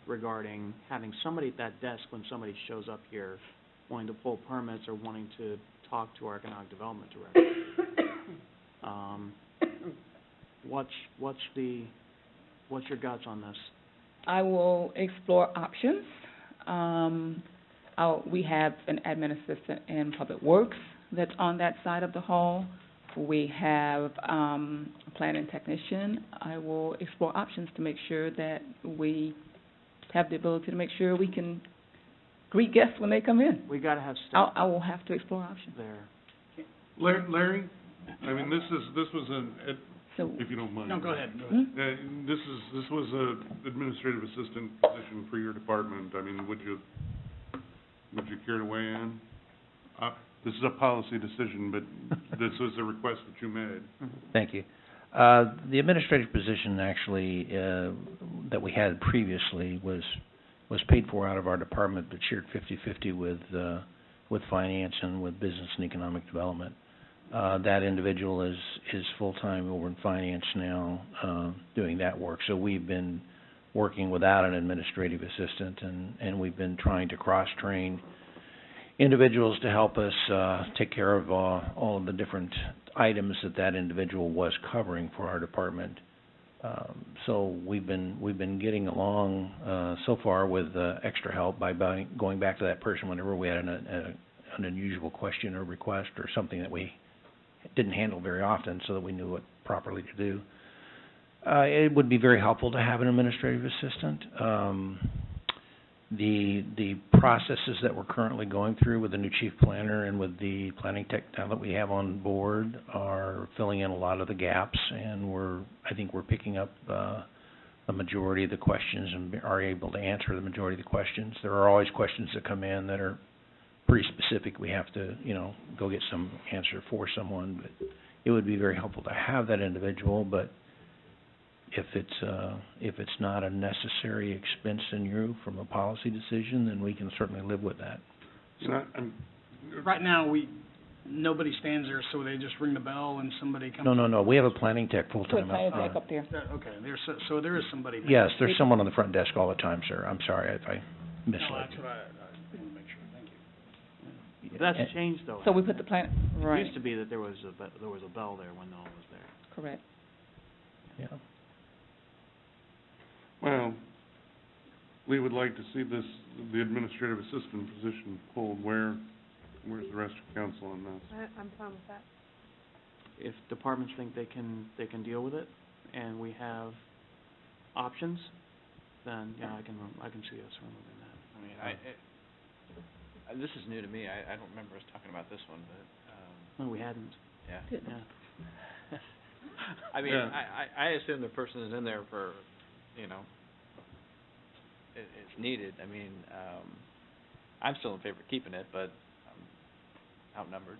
regarding having somebody at that desk when somebody shows up here wanting to pull permits or wanting to talk to our economic development director. What's your guts on this? I will explore options. We have an admin assistant in Public Works that's on that side of the hall. We have a planning technician. I will explore options to make sure that we have the ability to make sure we can greet guests when they come in. We gotta have staff I will have to explore options. there. Larry, I mean, this was So, if you don't mind. No, go ahead. This was a administrative assistant position for your department. I mean, would you care to weigh in? This is a policy decision, but this was a request that you made. Thank you. The administrative position actually, that we had previously was paid for out of our department, but shared 50-50 with finance and with business and economic development. That individual is full-time over in finance now, doing that work. So we've been working without an administrative assistant, and we've been trying to cross-train individuals to help us take care of all of the different items that individual was covering for our department. So we've been getting along so far with extra help by going back to that person whenever we had an unusual question or request or something that we didn't handle very often, so that we knew what properly to do. It would be very helpful to have an administrative assistant. The processes that we're currently going through with the new chief planner and with the planning tech now that we have on board are filling in a lot of the gaps, and I think we're picking up the majority of the questions and are able to answer the majority of the questions. There are always questions that come in that are pretty specific. We have to, go get some answer for someone, but it would be very helpful to have that individual. But if it's not a necessary expense in you from a policy decision, then we can certainly live with that. Right now, nobody stands there, so they just ring the bell and somebody comes. No. We have a planning tech full-time put planning tech up there. Okay, so there is somebody there. Yes, there's someone on the front desk all the time, sir. I'm sorry if I misled No, that's you. what I didn't make sure, thank you. But that's changed though. So we put the plan, It right, used to be that there was a bell there when no one was there. correct. Yeah. Well, we would like to see the administrative assistant position pulled. Where's the rest of council on this? I'm fine with that. If departments think they can deal with it, and we have options, then, yeah, I can see us removing that. I mean, this is new to me. I don't remember us talking about this one, but, No, we hadn't. yeah. Yeah. I mean, Yeah. I assume the person is in there for, it's needed. I mean, I'm still in favor of keeping it, but I'm outnumbered,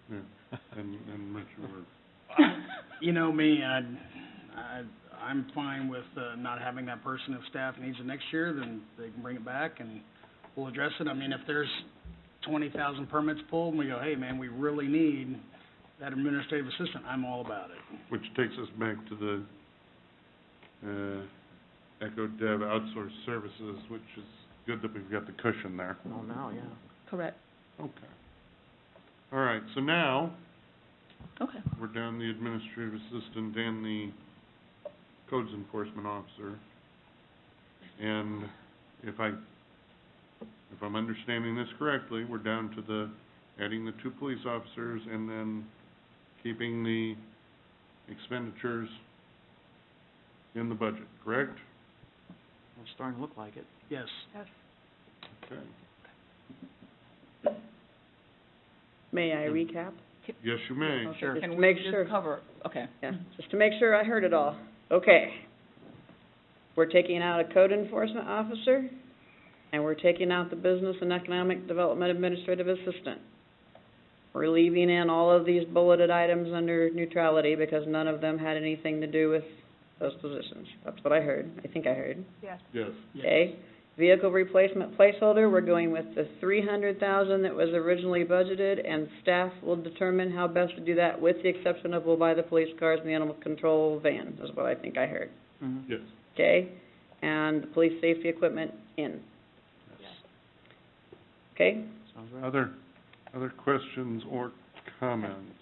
so. Yeah, and Richard, You know me, I'm fine with not having that person. If staff needs it next year, then they can bring it back and we'll address it. I mean, if there's 20,000 permits pulled and we go, hey, man, we really need that administrative assistant, I'm all about it. which takes us back to the Echo Dev outsourced services, which is good that we've got the cushion there. Well, now, yeah. Correct. Okay. All right, so now Okay. we're down the administrative assistant and the codes enforcement officer. And if I'm understanding this correctly, we're down to adding the 2 police officers and then keeping the expenditures in the budget, correct? It's starting to look like it. Yes. Yes. Okay. May I recap? Yes, you may. Okay, Sure. Can Just we make just sure. cover, okay. Yeah, just to make sure I heard it all. Okay. We're taking out a code enforcement officer, and we're taking out the business and economic development administrative assistant. We're leaving in all of these bulleted items under neutrality because none of them had anything to do with those positions. That's what I heard, I think I heard. Yes. Yes. Okay, vehicle replacement placeholder, we're going with the 300,000 that was originally budgeted, and staff will determine how best to do that, with the exception of we'll buy the police cars and the animal control van, is what I think I heard. Mm-hmm. Yes. Okay, and the police safety equipment in. Okay, Sounds right. Other questions or comments?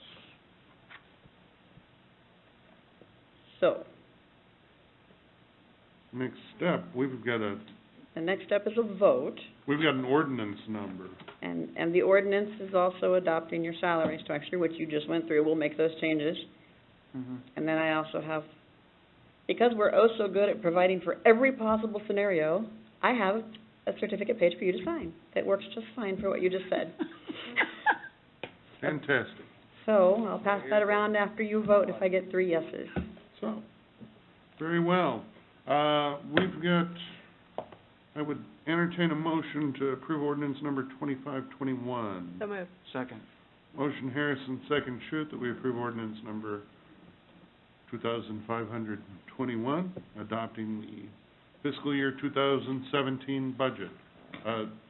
so, Next step, we've got the next step is a vote, an ordinance number. and the ordinance is also adopting your salary structure, which you just went through. We'll make those changes. Mm-hmm. And then I also have because we're oh so good at providing for every possible scenario, I have a certificate page for you to sign that works just fine for what you just said. Fantastic. So I'll pass that around after you vote if I get 3 yeses. So, very well. We've got, I would entertain a motion to approve ordinance number 2521. So moved. Second. Motion Harrison, second Schut, that we approve ordinance number 2521, adopting the fiscal year 2017 budget.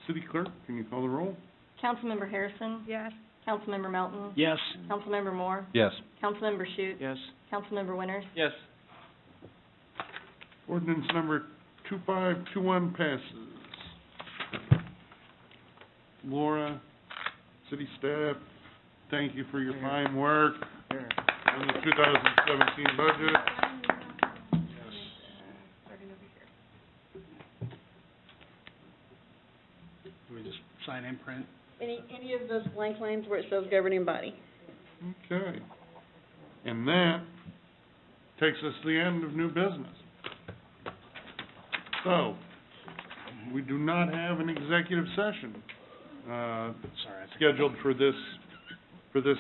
City Clerk, can you call the roll? Councilmember Harrison? Yes. Councilmember Melton? Yes. Councilmember Moore? Yes. Councilmember Shute? Yes. Councilmember Winters? Yes. Ordinance number 2521 passes. Laura, city staff, thank you for your fine work on the 2017 budget. Do we just sign in print? Any of those blank lines where it says governing body? Okay. And that takes us to the end of new business. So, we do not have an executive session scheduled for this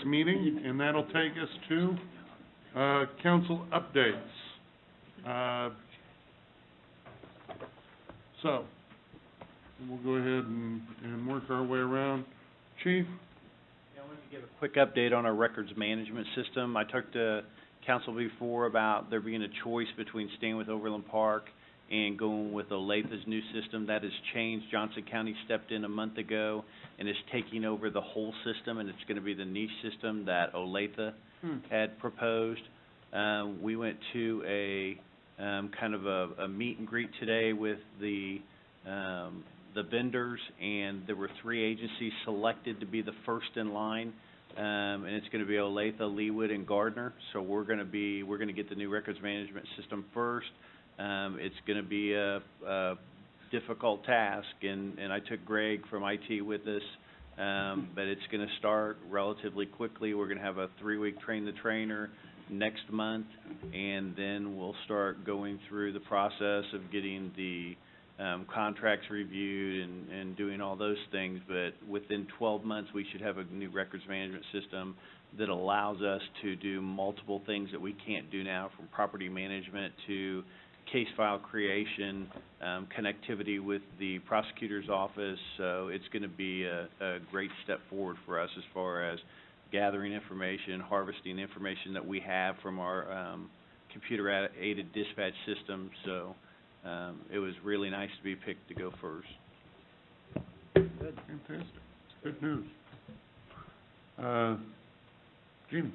meeting, and that'll take us to council updates. So, we'll go ahead and work our way around. Chief? I wanted to give a quick update on our records management system. I talked to council before about there being a choice between staying with Overland Park and going with Olathe's new system. That has changed. Johnson County stepped in a month ago and is taking over the whole system, and it's going to be the niche system that Olathe had proposed. We went to a kind of a meet and greet today with the vendors, and there were 3 agencies selected to be the first in line, and it's going to be Olathe, Leawood, and Gardner. So we're going to get the new records management system first. It's going to be a difficult task, and I took Greg from IT with us, but it's going to start relatively quickly. We're going to have a 3-week train the trainer next month, and then we'll start going through the process of getting the contracts reviewed and doing all those things. But within 12 months, we should have a new records management system that allows us to do multiple things that we can't do now, from property management to case file creation, connectivity with the prosecutor's office. So it's going to be a great step forward for us as far as gathering information, harvesting information that we have from our computer-aided dispatch system. So it was really nice to be picked to go first. Good. Fantastic. Good news. Jeannie?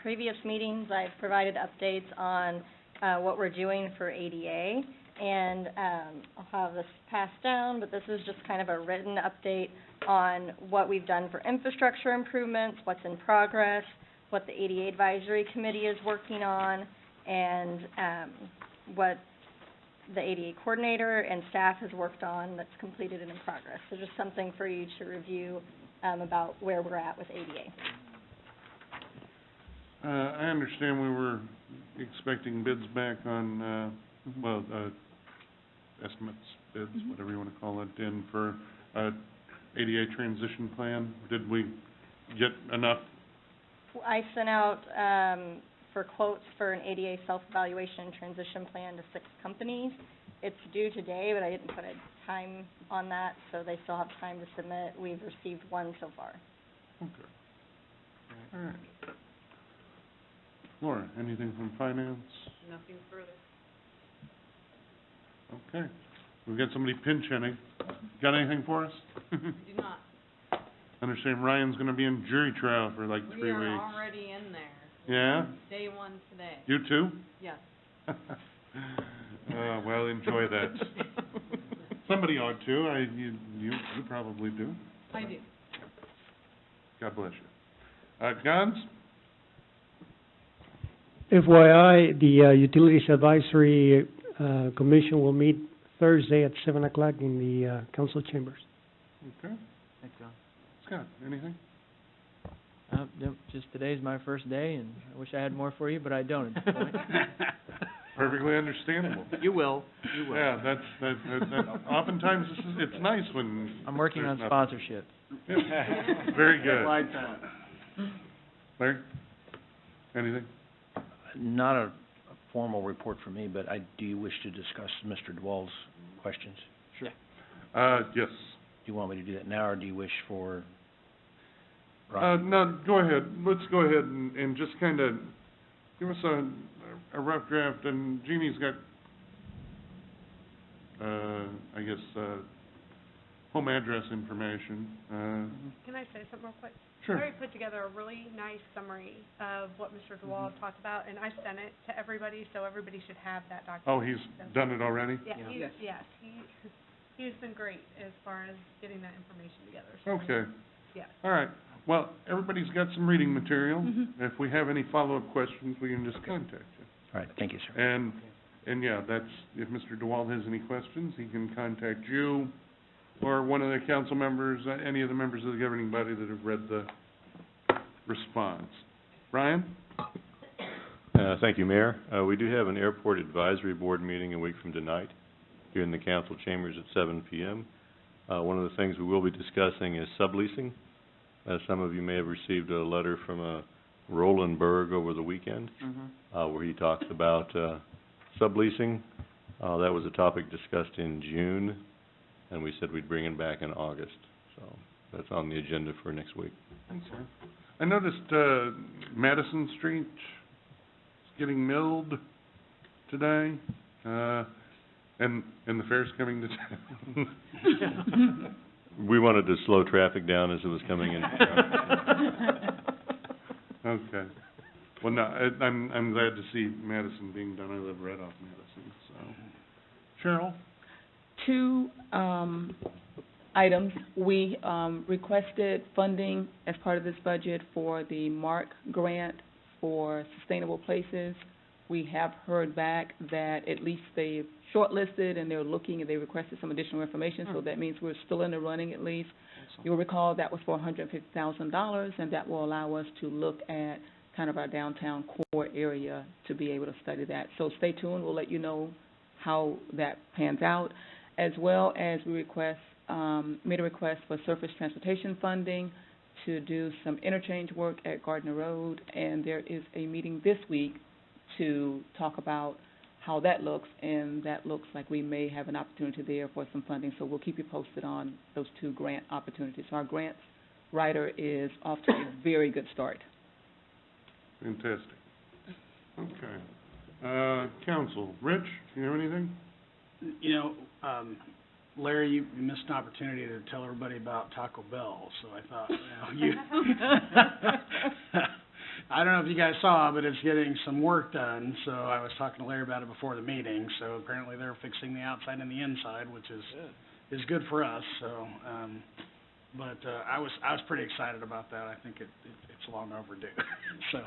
Previous meetings, I've provided updates on what we're doing for ADA, and I'll have this passed down, but this is just kind of a written update on what we've done for infrastructure improvements, what's in progress, what the ADA Advisory Committee is working on, and what the ADA Coordinator and staff has worked on that's completed and in progress. So just something for you to review about where we're at with ADA. I understand we were expecting bids back on, estimates, bids, whatever you want to call it, in for ADA transition plan. Did we get enough? I sent out for quotes for an ADA self-evaluation and transition plan to 6 companies. It's due today, but I didn't put a time on that, so they still have time to submit. We've received 1 so far. Okay. All right. Laura, anything from finance? Nothing further. Okay. We've got somebody pinch hitting. Got anything for us? Do not. Understand Ryan's going to be in jury trial for like 3 weeks. We are already in there. Yeah? Day 1 today. You too? Yes. Well, enjoy that. Somebody ought to. You probably do. I do. God bless you. Gons? FYI, the Utilities Advisory Commission will meet Thursday at 7 o'clock in the council chambers. Okay. Thanks, John. Scott, anything? Yep, just today's my first day, and I wish I had more for you, but I don't at this point. Perfectly understandable. You will. Yeah, that, oftentimes it's nice when. I'm working on there's sponsorship. nothing. Very good. Like that. Larry? Anything? Not a formal report for me, but do you wish to discuss Mr. DeWald's questions? Sure. Yes. Do you want me to do that now, or do you wish for? No, go ahead. Let's go ahead and just kind of give us a rough draft, and Jeannie's got, I guess, home address information. Can I say something real quick? Sure. Larry put together a really nice summary of what Mr. DeWald talked about, and I sent it to everybody, so everybody should have that document. Oh, he's done it already? Yeah, Yeah. he's been great as far as getting that information together. So, Okay. yeah. All right. Well, everybody's got some reading material. Mm-hmm. If we have any follow-up questions, we can just contact you. All right, thank you, sir. And yeah, that's, if Mr. DeWald has any questions, he can contact you or one of the council members, any of the members of the governing body that have read the response. Brian? Thank you, Mayor. We do have an airport advisory board meeting a week from tonight here in the council chambers at 7 p.m. One of the things we will be discussing is subleasing. Some of you may have received a letter from Roland Berg over the weekend where he talks about subleasing. That was a topic discussed in June, and we said we'd bring it back in August. So that's on the agenda for next week. Okay. I noticed Madison Street is getting milled today, and the fair's coming to town. We wanted to slow traffic down as it was coming in. Okay. Well, no, I'm glad to see Madison being done. I live right off Madison, so. Cheryl? 2 items. We requested funding as part of this budget for the MARC grant for sustainable places. We have heard back that at least they've shortlisted and they're looking and they requested some additional information, so that means we're still in the running at least. You'll recall that was for $150,000, and that will allow us to look at kind of our downtown core area to be able to study that. So stay tuned. We'll let you know how that pans out, as well as we made a request for surface transportation funding to do some interchange work at Gardner Road, and there is a meeting this week to talk about how that looks, and that looks like we may have an opportunity there for some funding, so we'll keep you posted on those 2 grant opportunities. So our grants writer is off to a very good start. Fantastic. Okay. Council, Rich, you have anything? You know, Larry, you missed an opportunity to tell everybody about Taco Bell, so I thought, I don't know if you guys saw, but it's getting some work done, so I was talking to Larry about it before the meeting, so apparently they're fixing the outside and the inside, which is good for us, so, but I was pretty excited about that. I think it's long overdue. So,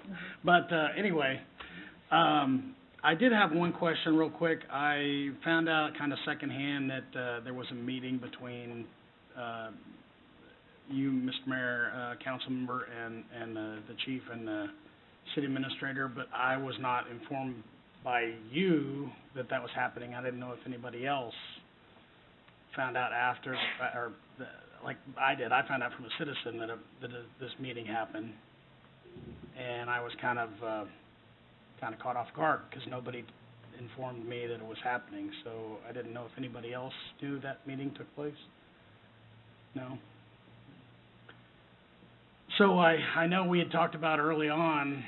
but anyway, I did have one question real quick. I found out kind of secondhand that there was a meeting between you, Mr. Mayor, council member, and the chief and the city administrator, but I was not informed by you that was happening. I didn't know if anybody else found out after, like I did. I found out from a citizen that this meeting happened, and I was kind of caught off guard because nobody informed me that it was happening. So I didn't know if anybody else knew that meeting took place. No. So I know we had talked about early on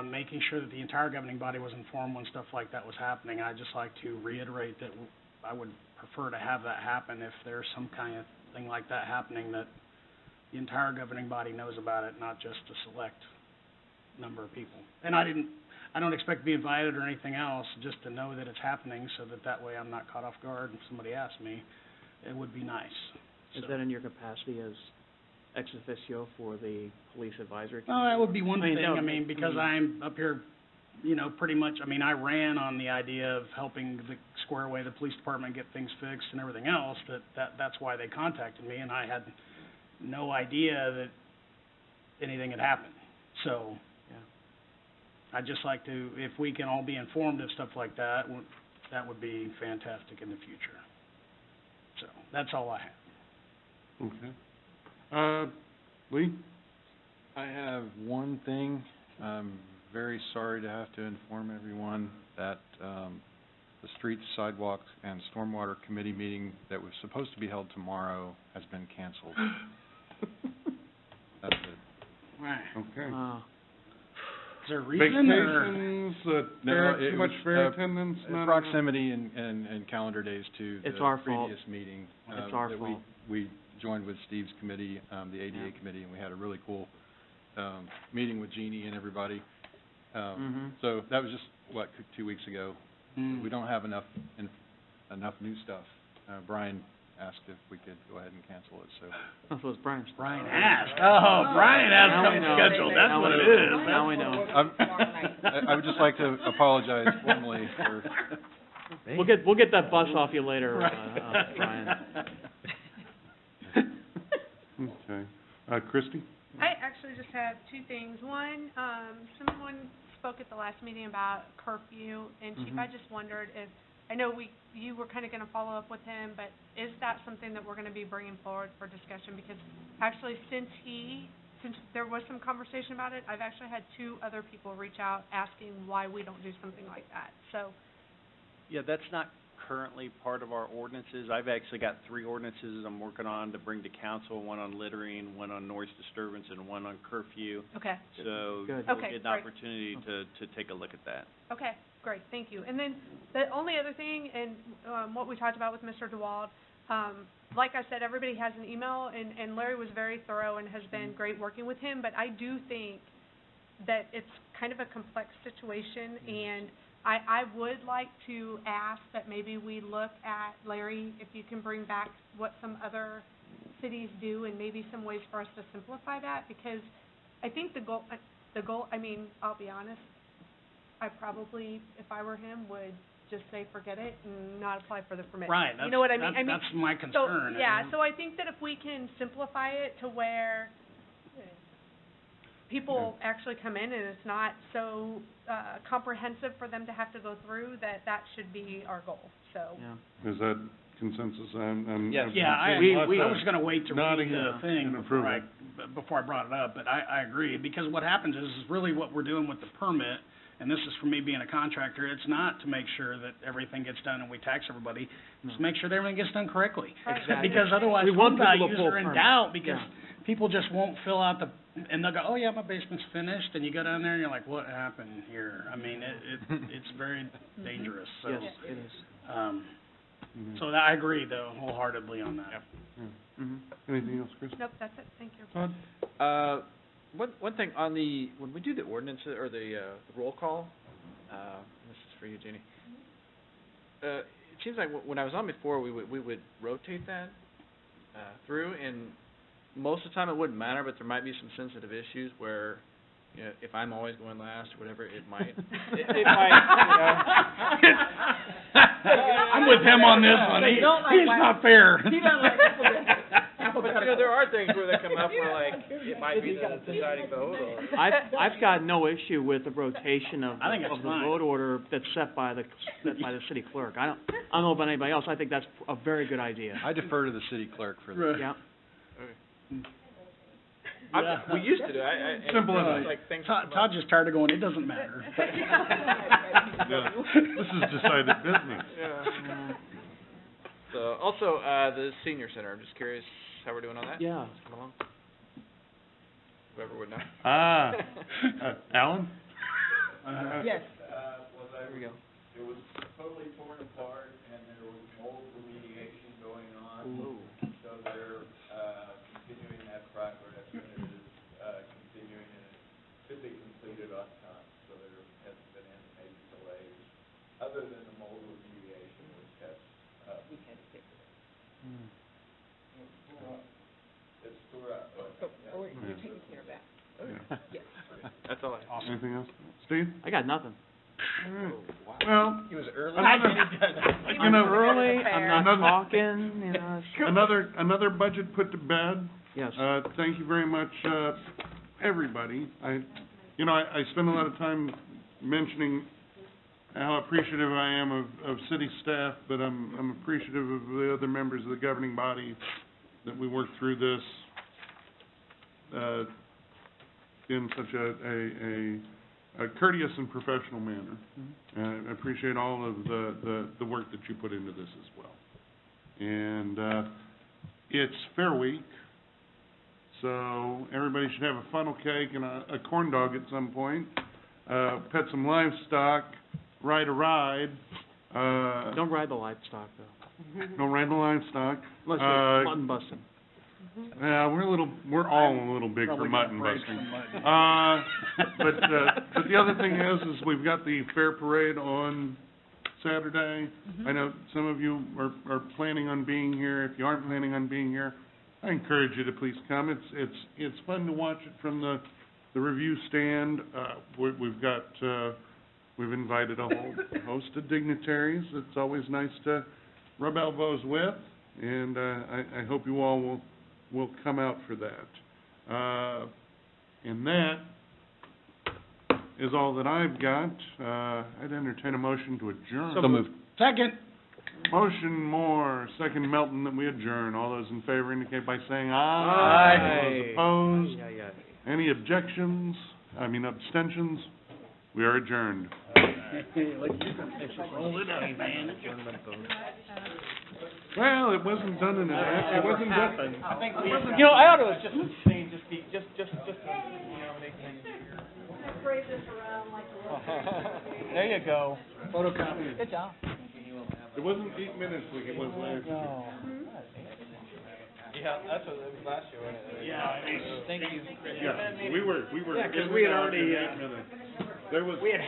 making sure that the entire governing body was informed when stuff like that was happening. I'd just like to reiterate that I would prefer to have that happen if there's some kind of thing like that happening, that the entire governing body knows about it, not just a select number of people. And I don't expect to be invited or anything else, just to know that it's happening so that way I'm not caught off guard and somebody asks me. It would be nice. Is that in your capacity as ex officio for the police advisory committee? Well, that would be one thing, no, because I'm up here, pretty much, I ran on the idea of helping square away the police department, get things fixed and everything else, that's why they contacted me, and I had no idea that anything had happened. So, I'd just like to, if we can all be informed of stuff like that, that would be fantastic in the future. So, that's all I have. Okay. Lee? I have one thing. I'm very sorry to have to inform everyone that the Streets, Sidewalks, and Stormwater Committee meeting that was supposed to be held tomorrow has been canceled. That's it. Right. Okay. Is there a reason, or? Vacations, No, too it much was, fair attendance, not enough? proximity and calendar days to It's the our fault. previous meeting. It's our that fault. We joined with Steve's committee, the ADA committee, and we had a really cool meeting with Jeannie and everybody. So that was just, 2 weeks ago. We don't have enough new stuff. Brian asked if we could go ahead and cancel it, so. That was Brian's. Brian asked. Oh, Brian asked Now we something know. scheduled, that's Now what we it know. is. Now we know. I would just like to apologize formally for. We'll get that bus off you later, Brian. Okay. Christie? I actually just have two things. One, someone spoke at the last meeting about curfew, and Chief, I just wondered if, I know you were kind of going to follow up with him, but is that something that we're going to be bringing forward for discussion? Because actually, since there was some conversation about it, I've actually had 2 other people reach out asking why we don't do something like that. So, Yeah, that's not currently part of our ordinances. I've actually got 3 ordinances I'm working on to bring to council, one on littering, one on noise disturbance, and one on curfew. okay. So Good. you'll Okay, get an great. opportunity to take a look at that. Okay, great, thank you. And then the only other thing, and what we talked about with Mr. DeWald, like I said, everybody has an email, and Larry was very thorough and has been great working with him, but I do think that it's kind of a complex situation, and I would like to ask that maybe we look at, Larry, if you can bring back what some other cities do and maybe some ways for us to simplify that, because I think the goal, I mean, I'll be honest, I probably, if I were him, would just say forget it and not apply for the permit. Right, You know what I mean? that's my concern. So, yeah, so I think that if we can simplify it to where people actually come in and it's not so comprehensive for them to have to go through, that should be our goal, so. Yeah. Is that consensus? Yes. Yeah, I was gonna wait to read nodding the thing and approval. before I brought it up, but I agree, because what happens is really what we're doing with the permit, and this is for me being a contractor, it's not to make sure that everything gets done and we tax everybody, it's to make sure that everything gets done correctly. Exactly. Because otherwise, We want home people to values pull are in permits. doubt, because Yeah. people just won't fill out and they'll go, oh yeah, my basement's finished, and you go down there and you're like, what happened here? I mean, it's very dangerous, so. Yes, it is. So I agree, though, wholeheartedly on that. Anything else, Chris? Nope, that's it, thank you. Todd? One thing on when we do the ordinances, or the roll call, this is for you, Jeannie. It seems like when I was on before, we would rotate that through, and most of the time it wouldn't matter, but there might be some sensitive issues where, you know, if I'm always going last or whatever, it might, it might, you know. I'm with him on this one. He's not fair. But, you know, there are things where they come up where, like, it might be the deciding vote, or. I've got no issue with the rotation of I think it's of the fine. vote order that's set by the city clerk. I don't know about anybody else. I think that's a very good idea. I defer to the city clerk for that. Yeah. We used to do, Simple enough. like, things. Todd just tired of going, it doesn't matter. Yeah. This is decided business. Yeah. So, also, the senior center, I'm just curious how we're doing on that? Yeah. It's coming along? Whoever would know. Alan? Yes. There we go. It was totally torn apart, and there was mold remediation going on. So they're continuing that progress, and it is continuing, and it should be completed on time. So there hasn't been any major delays, other than the mold remediation, which has we had to fix it. It's tore up. You're taking care of that. Yeah. That's all I have. Anything else? Steve? I got nothing. Well, He was early. you know, Early, I'm not another- talking, you know. another budget put to bed. Yes. Thank you very much, everybody. you know, I spend a lot of time mentioning how appreciative I am of city staff, but I'm appreciative of the other members of the governing body that we worked through this, in such a courteous and professional manner. I appreciate all of the work that you put into this as well. And, it's Fair Week, so everybody should have a funnel cake and a corn dog at some point, pet some livestock, ride a ride. Don't ride the livestock, though. Don't ride the livestock. Unless you're mutton busting. Yeah, we're all a little big for mutton busting. But the other thing is we've got the fair parade on Saturday. I know some of you are planning on being here. If you aren't planning on being here, I encourage you to please come. It's fun to watch it from the review stand. We've invited a whole host of dignitaries. It's always nice to rub elbows with, and I hope you all will come out for that. And that is all that I've got. I'd entertain a motion to adjourn. So moved. Second. Motion Moore, second Melton, that we adjourn. All those in favor indicate by saying aye. Aye. Those opposed? Any objections? Abstentions? We are adjourned. Well, it wasn't done in it wasn't done. I think you know, I ought to just make things easier. Spray this around like a There you go. Photocopy. Good job. It wasn't 8 minutes like it was last year. Yeah, that's what it was last year, wasn't it? Yeah, thank you. Yeah, we were. Yeah, 'cause we had already, 8 minutes. There was. We had